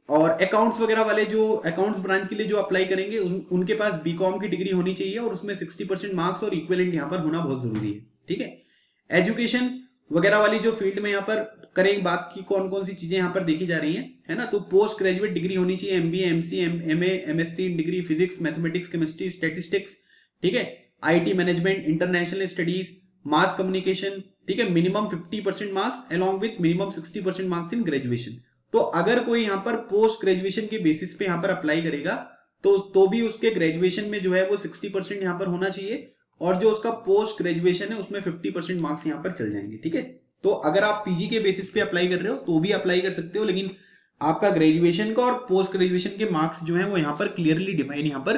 और अकाउंट्स वगैरह वाले जो अकाउंट्स ब्रांच के लिए जो अप्लाई करेंगे उनके पास बीकॉम की डिग्री होनी चाहिए, और उसमें 60% मार्क्स और इक्विवेलेंट यहां पर होना बहुत जरूरी है। ठीक है, एजुकेशन वगैरह वाली जो फील्ड में यहां पर करें बात की कौन कौन सी चीजें यहां पर देखी जा रही हैं, है ना। तो पोस्ट ग्रेजुएट डिग्री होनी चाहिए, MBA, MCA, MA, MSc degree, physics, mathematics, chemistry, statistics, ठीक है, IT management, international studies, mass communication. ठीक है, minimum 50% marks along with minimum 60% marks in graduation. तो अगर कोई यहां पर पोस्ट ग्रेजुएशन के बेसिस पे यहां पर अप्लाई करेगा तो भी उसके ग्रेजुएशन में जो है वो 60% यहां पर होना चाहिए, और जो उसका पोस्ट ग्रेजुएशन है उसमें 50% मार्क्स यहां पर चल जाएंगे। ठीक है, तो अगर आप पीजी के बेसिस पे अप्लाई कर रहे हो तो भी अप्लाई कर सकते हो, लेकिन आपका ग्रेजुएशन का और पोस्ट ग्रेजुएशन के मार्क्स जो है वो यहां पर क्लियरली डिफाइन यहां पर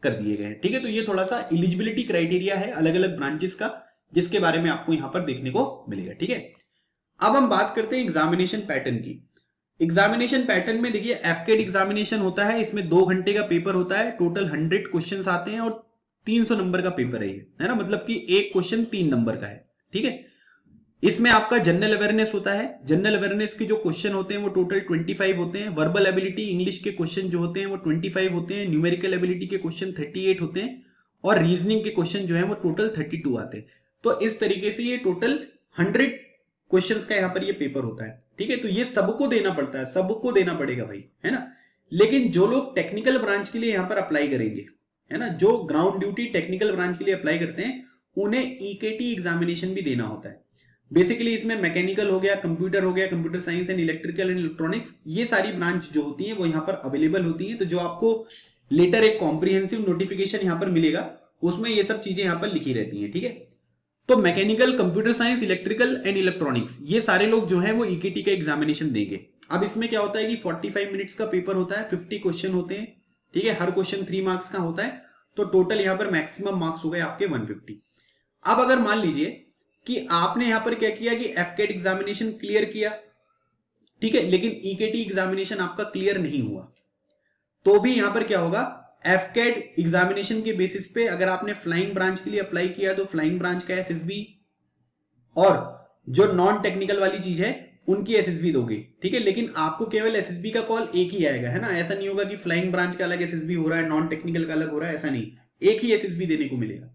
कर दिए गए हैं। ठीक है, तो ये थोड़ा सा एलिजिबिलिटी क्राइटेरिया है अलग अलग ब्रांचेस का, जिसके बारे में आपको यहां पर देखने को मिलेगा। ठीक है, अब हम बात करते हैं एग्जामिनेशन पैटर्न की। एग्जामिनेशन पैटर्न में देखिए, एफकेट एग्जामिनेशन होता है, इसमें 2 घंटे का पेपर होता है, टोटल 100 क्वेश्चंस आते हैं और 300 नंबर का पेपर है ये, है ना। मतलब कि एक क्वेश्चन 3 नंबर का है। ठीक है, इसमें आपका जनरल अवेयरनेस होता है। जनरल अवेयरनेस के जो क्वेश्चन होते हैं वो टोटल 25 होते हैं। वर्बल एबिलिटी इंग्लिश के क्वेश्चन जो होते हैं वो 25 होते हैं। न्यूमेरिकल एबिलिटी के क्वेश्चन 38 होते हैं और रीजनिंग के क्वेश्चन जो है वो टोटल 32 आते हैं। तो इस तरीके से ये टोटल 100 क्वेश्चंस का यहाँ पर ये पेपर होता है, ठीक है। तो ये सबको देना पड़ता है, सबको देना पड़ेगा भाई, है ना। लेकिन जो लोग टेक्निकल ब्रांच के लिए यहाँ पर अप्लाई करेंगे, है ना, जो ग्राउंड ड्यूटी टेक्निकल ब्रांच के लिए अप्लाई करते हैं, उन्हें ईकेटी एग्जामिनेशन भी देना होता है। बेसिकली इसमें मैकेनिकल हो गया, कंप्यूटर हो गया, computer science and electrical and electronics, ये सारी ब्रांच जो होती है वो यहाँ पर अवेलेबल होती है। तो जो आपको लेटर एक कॉम्प्रिहेंसिव नोटिफिकेशन यहाँ पर मिलेगा, उसमें ये सब चीजें यहाँ पर लिखी रहती है, ठीक है। तो mechanical, computer science, electrical and electronics, ये सारे लोग जो है वो ईकेटी का एग्जामिनेशन देंगे। अब इसमें क्या होता है कि 45 मिनट्स का पेपर होता है, 50 क्वेश्चन होते हैं, ठीक है। हर क्वेश्चन 3 मार्क्स का होता है, तो टोटल यहाँ पर मैक्सिमम मार्क्स हो गए आपके 150। अब अगर मान लीजिए कि आपने यहां पर क्या किया कि एफकेट एग्जामिनेशन क्लियर किया, ठीक है, लेकिन ईकेटी एग्जामिनेशन आपका क्लियर नहीं हुआ, तो भी यहां पर क्या होगा, एफकेट एग्जामिनेशन के बेसिस पे अगर आपने फ्लाइंग ब्रांच के लिए अप्लाई किया तो फ्लाइंग ब्रांच का एसएसबी, और जो नॉन टेक्निकल वाली चीज है उनकी एसएसबी दोगे, ठीक है। लेकिन आपको केवल एसएसबी का कॉल एक ही आएगा, है ना। ऐसा नहीं होगा कि फ्लाइंग ब्रांच का अलग एसएसबी हो रहा है, नॉन टेक्निकल का अलग हो रहा है, ऐसा नहीं, एक ही एसएसबी देने को मिलेगा।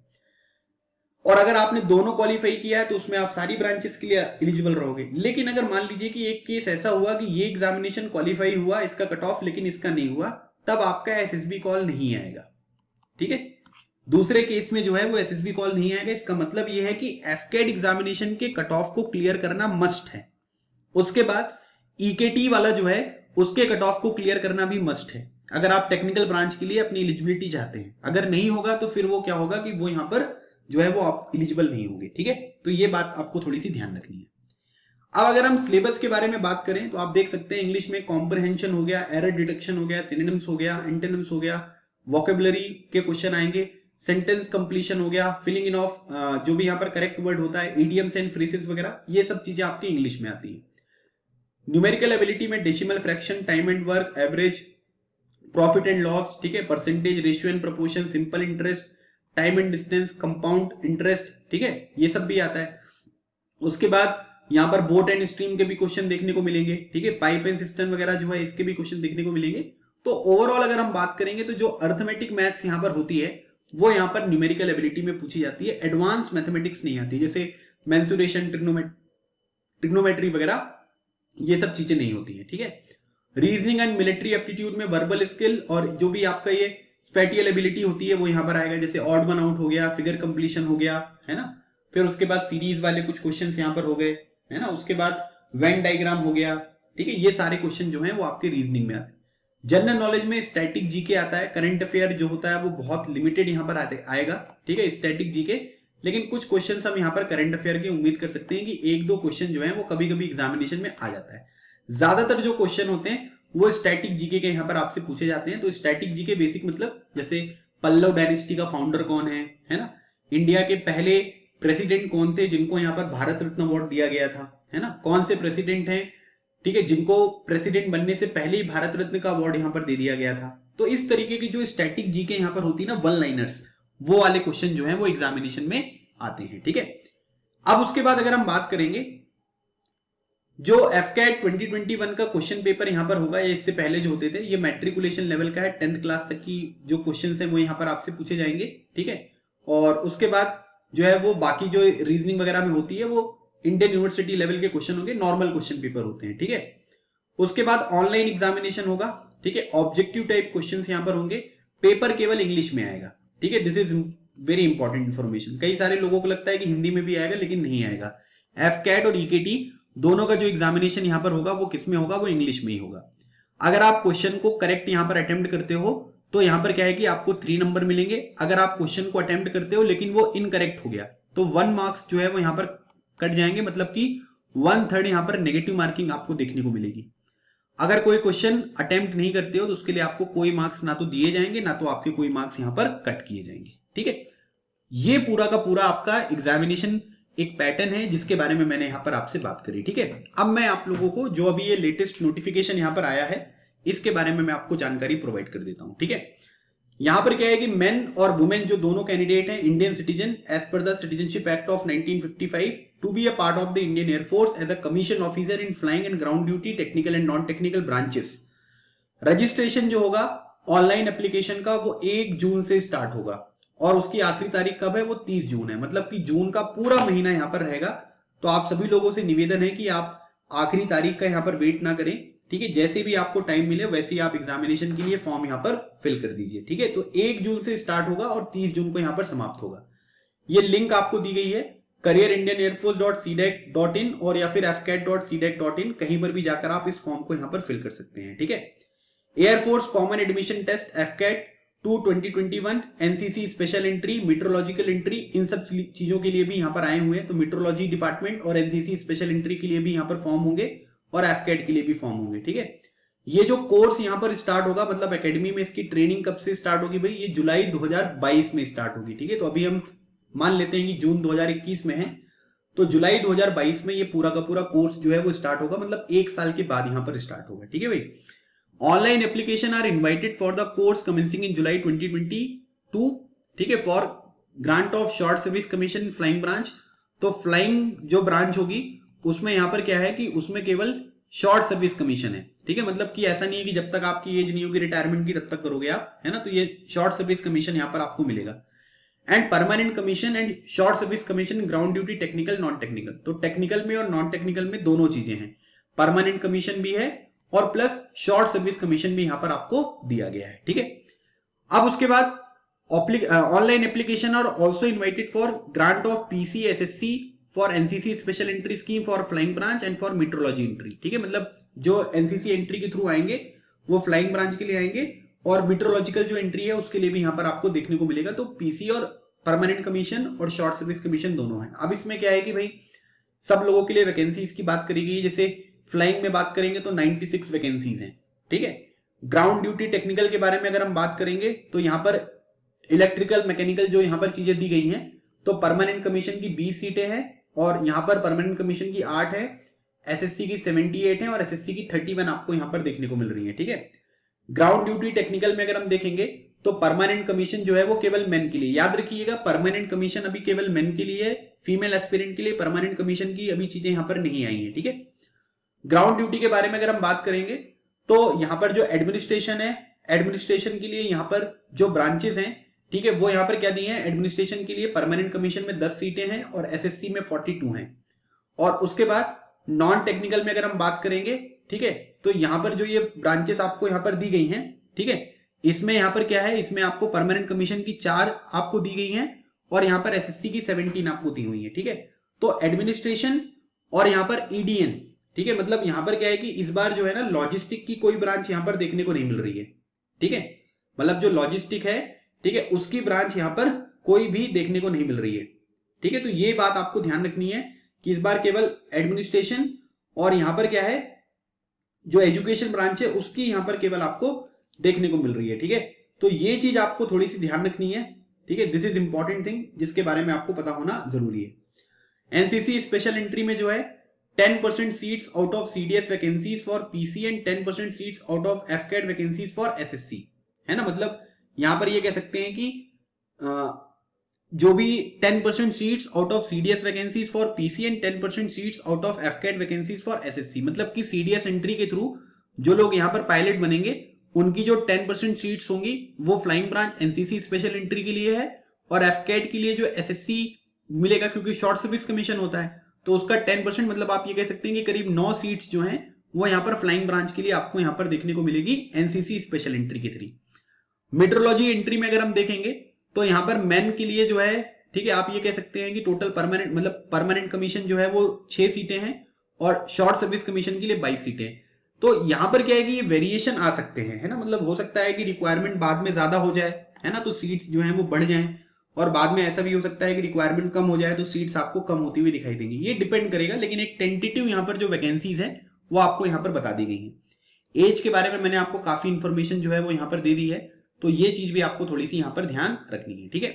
और अगर आपने दोनों क्वालिफाई किया है तो उसमें आप सारी ब्रांचेस के लिए एलिजिबल रहोगे। लेकिन अगर मान लीजिए कि एक केस ऐसा हुआ कि ये एग्जामिनेशन क्वालिफाई हुआ, इसका कट ऑफ, लेकिन इसका नहीं हुआ, तब आपका एसएसबी कॉल नहीं आएगा, ठीक है। दूसरे केस में जो है वो एसएसबी कॉल नहीं आएगा। इसका मतलब ये है कि एफकेट एग्जामिनेशन के कट ऑफ को क्लियर करना मस्ट है। उसके बाद ईकेटी वाला जो है उसके कट ऑफ को क्लियर करना भी मस्ट है, अगर आप टेक्निकल ब्रांच के लिए अपनी एलिजिबिलिटी चाहते हैं। अगर नहीं होगा तो फिर वो क्या होगा कि वो यहां पर जो है वो आप एलिजिबल नहीं होंगे, ठीक है। तो ये बात आपको थोड़ी सी ध्यान रखनी है। अब अगर हम सिलेबस के बारे में बात करें तो आप देख सकते हैं इंग्लिश में कॉम्प्रिहेंशन हो गया, एरर डिटेक्शन हो गया, सिनोनिम्स हो गया, एंटोनिम्स हो गया, वोकेबुलरी के क्वेश्चन आएंगे, सेंटेंस कंप्लीशन हो गया, फिलिंग इन ऑफ जो भी यहाँ पर करेक्ट वर्ड होता है, इडियम्स एंड फ्रेजेस वगैरह, ये सब चीजें आपकी इंग्लिश में आती है। न्यूमेरिकल एबिलिटी में decimal fraction, time and work, average, profit and loss, ठीक है, percentage, ratio and proportion, simple interest, time and distance, compound interest, ठीक है, ये सब भी आता है। उसके बाद यहां पर बोट एंड स्ट्रीम के भी क्वेश्चन देखने को मिलेंगे, ठीक है, पाइप एंड सिस्टम वगैरह जो है इसके भी क्वेश्चन देखने को मिलेंगे। तो ओवरऑल अगर हम बात करेंगे तो जो अर्थमेटिक मैथ्स यहां पर होती है वो यहां पर न्यूमेरिकल एबिलिटी में पूछी जाती है। एडवांस मैथमेटिक्स नहीं आती, जैसे मेंसुरेशन, ट्रिग्नोमेट्री वगैरह, ये सब चीजें नहीं होती है, ठीक है। रीजनिंग एंड मिलिट्री एप्टीट्यूड में वर्बल स्किल और जो भी आपका ये स्पेटियल एबिलिटी होती है वो यहां पर आएगा, जैसे ऑड वन आउट हो गया, फिगर कंप्लीशन हो गया, है ना। फिर उसके बाद सीरीज वाले कुछ क्वेश्चंस यहां पर हो गए, है ना। उसके बाद वेन डायग्राम हो गया, ठीक है। ये सारे क्वेश्चन जो हैं वो आपके रीजनिंग में आते हैं। जनरल नॉलेज में स्टैटिक जीके आता है, करंट अफेयर जो होता है वो बहुत लिमिटेड यहां पर आएगा, ठीक है, स्टैटिक जीके। लेकिन कुछ क्वेश्चन हम यहाँ पर करंट अफेयर की उम्मीद कर सकते हैं कि एक दो क्वेश्चन जो है वो कभी कभी एग्जामिनेशन में आ जाता है। ज्यादातर जो क्वेश्चन होते हैं वो स्टैटिक जीके के यहाँ पर आपसे पूछे जाते हैं। तो स्टैटिक जीके बेसिक मतलब जैसे पल्लव डायनेस्टी का फाउंडर कौन है ना, इंडिया के पहले प्रेसिडेंट कौन थे जिनको यहाँ पर भारत रत्न अवार्ड दिया गया था, है ना, कौन से प्रेसिडेंट हैं, ठीक है, जिनको प्रेसिडेंट बनने से पहले ही भारत रत्न का अवार्ड यहाँ पर दे दिया गया था। तो इस तरीके की जो स्टैटिक जीके यहाँ पर होती है ना, वन लाइनर्स, वो वाले क्वेश्चन जो है वो एग्जामिनेशन में आते हैं, ठीक है। अब उसके बाद अगर हम बात करेंगे जो एफकेट 2021 का क्वेश्चन पेपर यहां पर होगा, या इससे पहले जो होते थे, ये मैट्रिकुलेशन लेवल का है, 10th क्लास तक की जो क्वेश्चंस हैं वो यहां पर आपसे पूछे जाएंगे, ठीक है। और उसके बाद जो है वो बाकी जो रीजनिंग वगैरह में होती है वो इंडियन यूनिवर्सिटी लेवल के क्वेश्चन होंगे, नॉर्मल क्वेश्चन पेपर होते हैं, ठीक है। उसके बाद ऑनलाइन एग्जामिनेशन होगा, ठीक है, ऑब्जेक्टिव टाइप क्वेश्चन यहां पर होंगे, पेपर केवल इंग्लिश में आएगा, ठीक है। This is very important information. कई सारे लोगों को लगता है कि हिंदी में भी आएगा, लेकिन नहीं आएगा। एफकेट और ईकेटी दोनों का जो एग्जामिनेशन यहां पर होगा वो किस में होगा, वो इंग्लिश में ही होगा। अगर आप क्वेश्चन को करेक्ट यहां पर अटेम्प्ट करते हो तो यहां पर क्या है कि आपको 3 नंबर मिलेंगे। अगर आप क्वेश्चन को अटेम्प्ट करते हो लेकिन वो इनकरेक्ट हो गया तो 1 मार्क्स जो है वो यहां पर कट जाएंगे, मतलब कि 1/3 यहां पर नेगेटिव मार्किंग आपको देखने को मिलेगी। अगर कोई क्वेश्चन अटेम्प्ट नहीं करते हो तो उसके लिए आपको कोई मार्क्स ना तो दिए जाएंगे ना तो आपके कोई मार्क्स यहां पर कट किए जाएंगे, ठीक है। ये पूरा का पूरा आपका एग्जामिनेशन एक पैटर्न है जिसके बारे में मैंने यहां पर आपसे बात करी, ठीक है। अब मैं आप लोगों को जो अभी ये लेटेस्ट नोटिफिकेशन यहां पर आया है इसके बारे में मैं आपको जानकारी प्रोवाइड कर देता हूं, ठीक है। यहां पर क्या है कि मेन और वुमेन जो दोनों कैंडिडेट हैं Indian citizen as per the citizenship act of 1955 to be a part of the Indian air force as a commission officer in flying and ground duty technical and non technical branches. Registration जो होगा online application का वो 1 जून से start होगा और उसकी आखिरी तारीख कब है, वो 30 जून है। मतलब कि जून का पूरा महीना यहाँ पर रहेगा। तो आप सभी लोगों से निवेदन है कि आप आखिरी तारीख का यहाँ पर वेट ना करें, ठीक है। जैसे भी आपको टाइम मिले वैसे ही आप एग्जामिनेशन के लिए फॉर्म यहाँ पर फिल कर दीजिए, ठीक है। तो 1 जून से स्टार्ट होगा और 30 जून को यहाँ पर समाप्त होगा। ये लिंक आपको दी गई है careerindianairforce.cdac.in और या फिर fcat.cdac.in, कहीं पर भी जाकर आप इस फॉर्म को यहाँ पर फिल कर सकते हैं, ठीक है। Air force common admission test FCAT 2021, NCC special entry, meteorological entry, इन सब चीजों के लिए भी यहाँ पर आए हुए हैं। तो मीटरोलॉजी डिपार्टमेंट और एनसीसी स्पेशल एंट्री के लिए भी यहाँ पर फॉर्म होंगे और FCAT के लिए भी फॉर्म होंगे, ठीक है। ये जो कोर्स यहाँ पर स्टार्ट होगा, मतलब एकेडमी में इसकी ट्रेनिंग कब से स्टार्ट होगी भाई, ये जुलाई 2022 में स्टार्ट होगी, ठीक है। तो अभी हम मान लेते हैं कि जून 2021 में है, तो जुलाई 2022 में ये पूरा का पूरा कोर्स जो है वो स्टार्ट होगा, मतलब 1 साल के बाद यहाँ पर स्टार्ट होगा, ठीक है भाई। Online application are invited for the course commencing in July 2022, ठीक है, for grant of short service commission flying branch. तो फ्लाइंग जो ब्रांच होगी उसमें यहाँ पर क्या है कि उसमें केवल शॉर्ट सर्विस कमीशन है, ठीक है। मतलब कि ऐसा नहीं है कि जब तक आपकी एज नहीं होगी रिटायरमेंट की तब तक करोगे आप, है ना। तो ये शॉर्ट सर्विस कमीशन यहाँ पर आपको मिलेगा। And permanent commission and short service commission ground duty technical non technical. तो टेक्निकल में और नॉन टेक्निकल में दोनों चीजें हैं, परमानेंट कमीशन भी है और प्लस शॉर्ट सर्विस कमीशन भी यहां पर आपको दिया गया है, ठीक है। अब उसके बाद online application are also invited for grant of PC SSC for NCC special entry scheme for flying branch and for meteorology entry, ठीक है। मतलब जो एनसीसी एंट्री के थ्रू आएंगे वो फ्लाइंग ब्रांच के लिए आएंगे और मीटरोलॉजिकल जो एंट्री है उसके लिए भी यहाँ पर आपको देखने को मिलेगा। तो पीसी और परमानेंट कमीशन और शॉर्ट सर्विस कमीशन दोनों है। अब इसमें क्या है कि भाई सब लोगों के लिए वैकेंसीज की बात करी गई। जैसे फ्लाइंग में बात करेंगे तो 96 वैकेंसीज हैं, ठीक है। ग्राउंड ड्यूटी टेक्निकल के बारे में अगर हम बात करेंगे तो यहाँ पर इलेक्ट्रिकल मैकेनिकल जो यहाँ पर चीजें दी गई हैं, तो परमानेंट कमीशन की 20 सीटें हैं और यहाँ पर परमानेंट कमीशन की 8 है, एसएससी की 78 है और एसएससी की 31 आपको यहाँ पर देखने को मिल रही है, ठीक है। ग्राउंड ड्यूटी टेक्निकल में अगर हम देखेंगे तो परमानेंट कमीशन जो है वो केवल मेन के लिए, याद रखिएगा परमानेंट कमीशन अभी केवल मेन के लिए है, फीमेल एस्पिरेंट के लिए परमानेंट कमीशन की अभी चीजें यहाँ पर नहीं आई है, ठीक है। ग्राउंड ड्यूटी के बारे में अगर हम बात करेंगे तो यहाँ पर जो एडमिनिस्ट्रेशन है, एडमिनिस्ट्रेशन के लिए यहाँ पर जो ब्रांचेस हैं, ठीक है, वो यहाँ पर क्या दिए हैं। एडमिनिस्ट्रेशन के लिए परमानेंट कमीशन में 10 सीटें हैं और एसएससी में 42 हैं। और उसके बाद नॉन टेक्निकल में अगर हम बात करेंगे, ठीक है, तो यहाँ पर जो ये ब्रांचेस आपको यहाँ पर दी गई हैं, ठीक है, इसमें यहाँ पर क्या है, इसमें आपको परमानेंट कमीशन की 4 आपको दी गई हैं और यहाँ पर एसएससी की 17 आपको दी हुई है, ठीक है। तो एडमिनिस्ट्रेशन और यहाँ पर ईडीएन, ठीक है, मतलब यहाँ पर क्या है कि इस बार जो है ना लॉजिस्टिक की कोई ब्रांच यहाँ पर देखने को नहीं मिल रही है, ठीक है। मतलब जो लॉजिस्टिक है, ठीक है, उसकी ब्रांच यहाँ पर कोई भी देखने को नहीं मिल रही है, ठीक है। तो ये बात आपको ध्यान रखनी है कि इस बार केवल एडमिनिस्ट्रेशन और यहाँ पर क्या है जो एजुकेशन ब्रांच है उसकी यहाँ पर केवल आपको देखने को मिल रही है, ठीक है। तो ये चीज आपको थोड़ी सी ध्यान रखनी है, ठीक है। दिस इज इंपॉर्टेंट थिंग जिसके बारे में आपको पता होना जरूरी है। एनसीसी स्पेशल एंट्री में जो है 10% seats out of CDS vacancies for PC and 10% seats out of AFCAT vacancies for SSC, है ना। मतलब यहां पर ये कह सकते हैं कि जो भी 10% seats out of CDS vacancies for PC and 10% seats out of AFCAT vacancies for SSC, मतलब कि सीडीएस एंट्री के थ्रू जो लोग यहां पर पायलट बनेंगे उनकी जो 10% सीट्स होंगी वो flying branch NCC special entry के लिए है और एफकैट के लिए जो एसएससी मिलेगा क्योंकि शॉर्ट सर्विस कमीशन होता है तो उसका 10%, मतलब आप ये कह सकते हैं कि करीब 9 सीट्स जो हैं वो यहाँ पर फ्लाइंग ब्रांच के लिए आपको यहाँ पर देखने को मिलेगी एनसीसी स्पेशल एंट्री के थ्रू। मेट्रोलॉजी एंट्री में अगर हम देखेंगे तो यहाँ पर मेन के लिए जो है, ठीक है, आप ये कह सकते हैं कि टोटल परमानेंट मतलब परमानेंट कमीशन जो है वो 6 सीटें हैं और शॉर्ट सर्विस कमीशन के लिए 22 सीटें। तो यहाँ पर क्या है कि ये वेरिएशन आ सकते हैं, है ना। मतलब हो सकता है कि रिक्वायरमेंट बाद में ज्यादा हो जाए, है ना, तो सीट्स जो है वो बढ़ जाएं और बाद में ऐसा भी हो सकता है कि रिक्वायरमेंट कम हो जाए तो सीट्स आपको कम होती हुई दिखाई देंगी। ये डिपेंड करेगा, लेकिन एक टेंटेटिव यहाँ पर जो वैकेंसीज है वो आपको यहाँ पर बता दी गई है। एज के बारे में मैंने आपको काफी इंफॉर्मेशन जो है वो यहाँ पर दे दी है, तो ये चीज भी आपको थोड़ी सी यहाँ पर ध्यान रखनी है, ठीक है।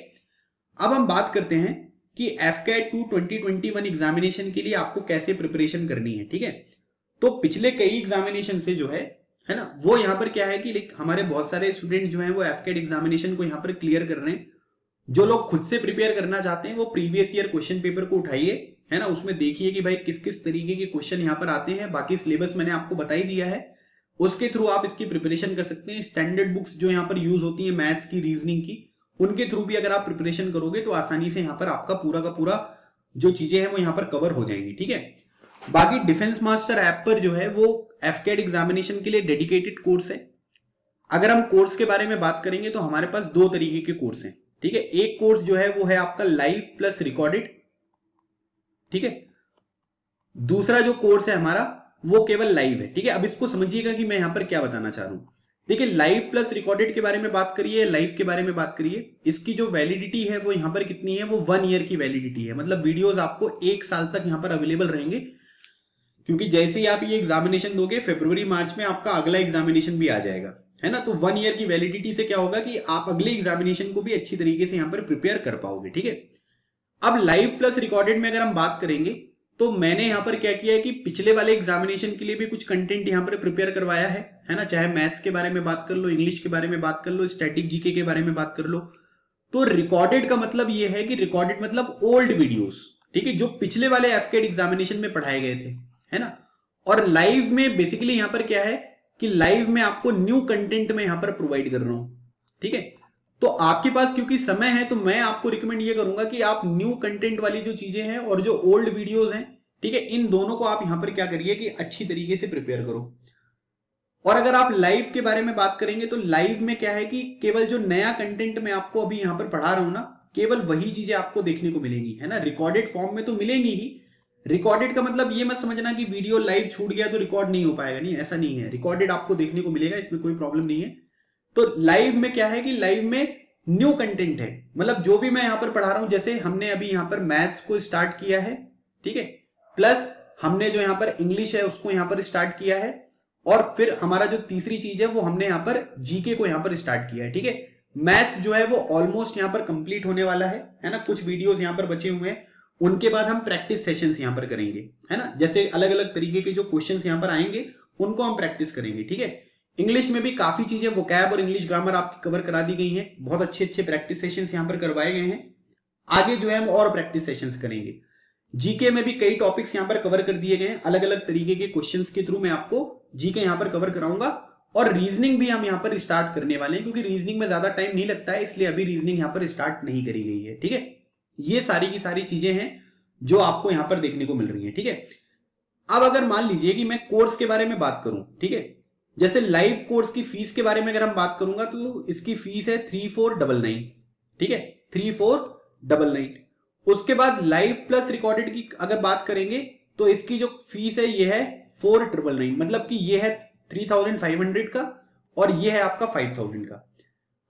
अब हम बात करते हैं कि एफकैट 2021 एग्जामिनेशन के लिए आपको कैसे प्रिपरेशन करनी है, ठीक है। तो पिछले कई एग्जामिनेशन से जो है ना, वो यहाँ पर क्या है कि हमारे बहुत सारे स्टूडेंट जो हैं वो एफकैट एग्जामिनेशन को यहाँ पर क्लियर कर रहे हैं। जो लोग खुद से प्रिपेयर करना चाहते हैं वो प्रीवियस ईयर क्वेश्चन पेपर को उठाइए, है ना, उसमें देखिए कि भाई किस किस तरीके के क्वेश्चन यहाँ पर आते हैं। बाकी सिलेबस मैंने आपको बता ही दिया है, उसके थ्रू आप इसकी प्रिपरेशन कर सकते हैं। स्टैंडर्ड बुक्स जो यहाँ पर यूज होती है मैथ्स की, रीजनिंग की, उनके थ्रू भी अगर आप प्रिपरेशन करोगे तो आसानी से यहाँ पर आपका पूरा का पूरा जो चीजें हैं वो यहाँ पर कवर हो जाएंगी। ठीक है, बाकी डिफेंस मास्टर ऐप पर जो है वो एफकेट एग्जामिनेशन के लिए डेडिकेटेड कोर्स है। अगर हम कोर्स के बारे में बात करेंगे तो हमारे पास दो तरीके के कोर्स हैं। ठीक है, एक कोर्स जो है वो है आपका लाइव प्लस रिकॉर्डेड। ठीक है, दूसरा जो कोर्स है हमारा वो केवल लाइव है। ठीक है, अब इसको समझिएगा कि मैं यहां पर क्या बताना चाह रहा हूं। देखिए, लाइव प्लस रिकॉर्डेड के बारे में बात करिए, लाइव के बारे में बात करिए, इसकी जो वैलिडिटी है वो यहां पर कितनी है, वो 1 ईयर की वैलिडिटी है। मतलब वीडियोस आपको 1 साल तक यहां पर अवेलेबल रहेंगे, क्योंकि जैसे ही आप ये एग्जामिनेशन दोगे फरवरी मार्च में आपका अगला एग्जामिनेशन भी आ जाएगा, है ना। तो 1 ईयर की वैलिडिटी से क्या होगा कि आप अगले एग्जामिनेशन को भी अच्छी तरीके से यहां पर प्रिपेयर कर पाओगे। ठीक है, अब लाइव प्लस रिकॉर्डेड में अगर हम बात करेंगे तो मैंने यहां पर क्या किया है कि पिछले वाले एग्जामिनेशन के लिए भी कुछ कंटेंट यहां पर प्रिपेयर करवाया है ना। चाहे मैथ्स के बारे में बात कर लो, इंग्लिश के बारे में बात कर लो, स्टैटिक जीके के बारे में बात कर लो। तो रिकॉर्डेड का मतलब यह है कि रिकॉर्डेड मतलब ओल्ड वीडियोस, ठीक है, जो पिछले वाले एफकेट एग्जामिनेशन में पढ़ाए गए थे, है ना। और लाइव में बेसिकली यहां पर क्या है कि लाइव में आपको न्यू कंटेंट में यहां पर प्रोवाइड कर रहा हूं। ठीक है, तो आपके पास क्योंकि समय है तो मैं आपको रिकमेंड ये करूंगा कि आप न्यू कंटेंट वाली जो चीजें हैं और जो ओल्ड वीडियोस हैं, ठीक है, इन दोनों को आप यहां पर क्या करिए कि अच्छी तरीके से प्रिपेयर करो। और अगर आप लाइव के बारे में बात करेंगे तो लाइव में क्या है कि केवल जो नया कंटेंट मैं आपको अभी यहां पर पढ़ा रहा हूं ना, केवल वही चीजें आपको देखने को मिलेंगी, है ना। रिकॉर्डेड फॉर्म में तो मिलेंगी ही। रिकॉर्डेड का मतलब ये मत समझना कि वीडियो लाइव छूट गया तो रिकॉर्ड नहीं हो पाएगा, नहीं, ऐसा नहीं है। रिकॉर्डेड आपको देखने को मिलेगा, इसमें कोई प्रॉब्लम नहीं है। तो लाइव में क्या है कि लाइव में न्यू कंटेंट है, मतलब जो भी मैं यहां पर पढ़ा रहा हूं, जैसे हमने अभी यहां पर मैथ्स को स्टार्ट किया है, ठीक है, प्लस हमने जो यहां पर इंग्लिश है उसको यहां पर स्टार्ट किया है, और फिर हमारा जो तीसरी चीज है वो हमने यहां पर जीके को यहां पर स्टार्ट किया है। ठीक है, मैथ्स जो है वो ऑलमोस्ट यहां पर कंप्लीट होने वाला है ना। कुछ वीडियोस यहां पर बचे हुए हैं, उनके बाद हम प्रैक्टिस सेशंस यहां पर करेंगे, है ना। जैसे अलग अलग तरीके के जो क्वेश्चंस यहां पर आएंगे उनको हम प्रैक्टिस करेंगे। ठीक है, इंग्लिश में भी काफी चीजें वोकैब और इंग्लिश ग्रामर आपकी कवर करा दी गई हैं, बहुत अच्छे अच्छे प्रैक्टिस सेशंस यहां पर करवाए गए हैं। आगे जो है हम और प्रैक्टिस सेशंस करेंगे। जीके में भी कई टॉपिक्स यहां पर कवर कर दिए गए हैं, अलग अलग तरीके के क्वेश्चंस के थ्रू मैं आपको जीके यहां पर कवर कराऊंगा। और रीजनिंग भी हम यहां पर स्टार्ट करने वाले हैं, क्योंकि रीजनिंग में ज्यादा टाइम नहीं लगता है, इसलिए अभी रीजनिंग यहां पर स्टार्ट नहीं करी गई है। ठीक है, ये सारी की सारी चीजें हैं जो आपको यहां पर देखने को मिल रही है। ठीक है, अब अगर मान लीजिए कि मैं कोर्स के बारे में बात करूं, ठीक है, जैसे लाइव कोर्स की फीस के बारे में अगर हम बात करूंगा तो इसकी फीस है 3499। ठीक है, 3499। उसके बाद लाइव प्लस रिकॉर्डेड की अगर बात करेंगे तो इसकी जो फीस है ये है 4999, मतलब कि ये है 3500 का और ये है आपका 5000 का।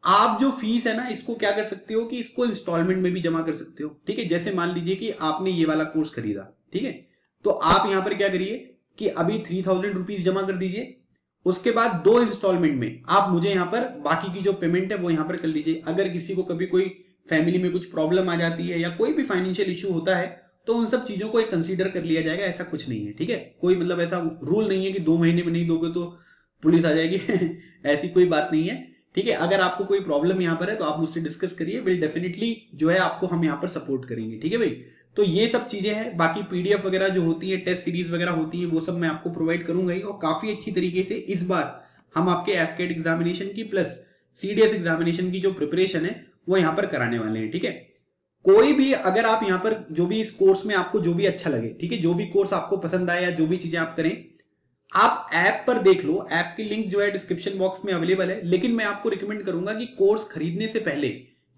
आप जो फीस है ना इसको क्या कर सकते हो कि इसको इंस्टॉलमेंट में भी जमा कर सकते हो। ठीक है, जैसे मान लीजिए कि आपने ये वाला कोर्स खरीदा, ठीक है, तो आप यहां पर क्या करिए कि अभी 3000 रुपीज जमा कर दीजिए, उसके बाद 2 इंस्टॉलमेंट में आप मुझे यहां पर बाकी की जो पेमेंट है वो यहां पर कर लीजिए। अगर किसी को कभी कोई फैमिली में कुछ प्रॉब्लम आ जाती है या कोई भी फाइनेंशियल इशू होता है तो उन सब चीजों को एक कंसीडर कर लिया जाएगा, ऐसा कुछ नहीं है। ठीक है, कोई मतलब ऐसा रूल नहीं है कि 2 महीने में नहीं दोगे तो पुलिस आ जाएगी ऐसी कोई बात नहीं है। ठीक है, अगर आपको कोई प्रॉब्लम यहां पर है तो आप मुझसे डिस्कस करिए, विल डेफिनेटली जो है आपको हम यहां पर सपोर्ट करेंगे। ठीक है भाई, तो ये सब चीजें हैं। बाकी पीडीएफ वगैरह जो होती है, टेस्ट सीरीज वगैरह होती है, वो सब मैं आपको प्रोवाइड करूंगा ही, और काफी अच्छी तरीके से इस बार हम आपके एफकेट एग्जामिनेशन की प्लस सीडीएस एग्जामिनेशन की जो प्रिपरेशन है वो यहां पर कराने वाले हैं। ठीक है, कोई भी अगर आप यहां पर जो भी इस कोर्स में आपको जो भी अच्छा लगे, ठीक है, जो भी कोर्स आपको पसंद आए या जो भी चीजें आप करें, आप ऐप पर देख लो। ऐप की लिंक जो है डिस्क्रिप्शन बॉक्स में अवेलेबल है, लेकिन मैं आपको रिकमेंड करूंगा कि कोर्स खरीदने से पहले,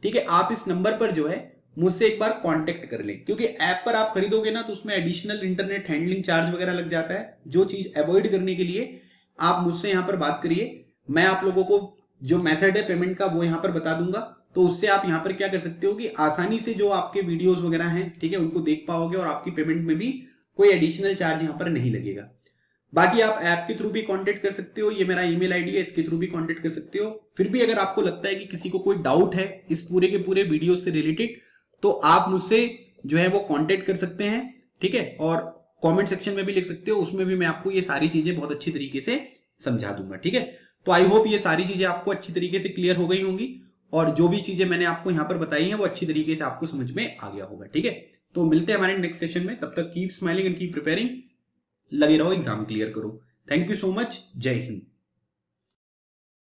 ठीक है, आप इस नंबर पर जो है मुझसे एक बार कांटेक्ट कर लें, क्योंकि ऐप पर आप खरीदोगे ना तो उसमें एडिशनल इंटरनेट हैंडलिंग चार्ज वगैरह लग जाता है। जो चीज अवॉइड करने के लिए आप मुझसे यहां पर बात करिए, मैं आप लोगों को जो मेथड है पेमेंट का वो यहां पर बता दूंगा, तो उससे आप यहां पर क्या कर सकते हो कि आसानी से जो आपके वीडियोस वगैरह हैं, ठीक है, उनको देख पाओगे और आपकी पेमेंट में भी कोई एडिशनल चार्ज यहां पर नहीं लगेगा। बाकी आप ऐप के थ्रू भी कांटेक्ट कर सकते हो, ये मेरा ईमेल आईडी है, इसके थ्रू भी कांटेक्ट कर सकते हो। फिर भी अगर आपको लगता है कि किसी को कोई डाउट है इस पूरे के पूरे वीडियो से रिलेटेड, तो आप मुझसे जो है वो कांटेक्ट कर सकते हैं। ठीक है, और कमेंट सेक्शन में भी लिख सकते हो, उसमें भी मैं आपको ये सारी चीजें बहुत अच्छी तरीके से समझा दूंगा। ठीक है, तो आई होप ये सारी चीजें आपको अच्छी तरीके से क्लियर हो गई होंगी, और जो भी चीजें मैंने आपको यहां पर बताई हैं वो अच्छी तरीके से आपको समझ में आ गया होगा। ठीक है, तो मिलते हैं हमारे नेक्स्ट सेशन में, तब तक keep smiling and keep preparing, लगे रहो, एग्जाम क्लियर करो। थैंक यू सो मच, जय हिंद।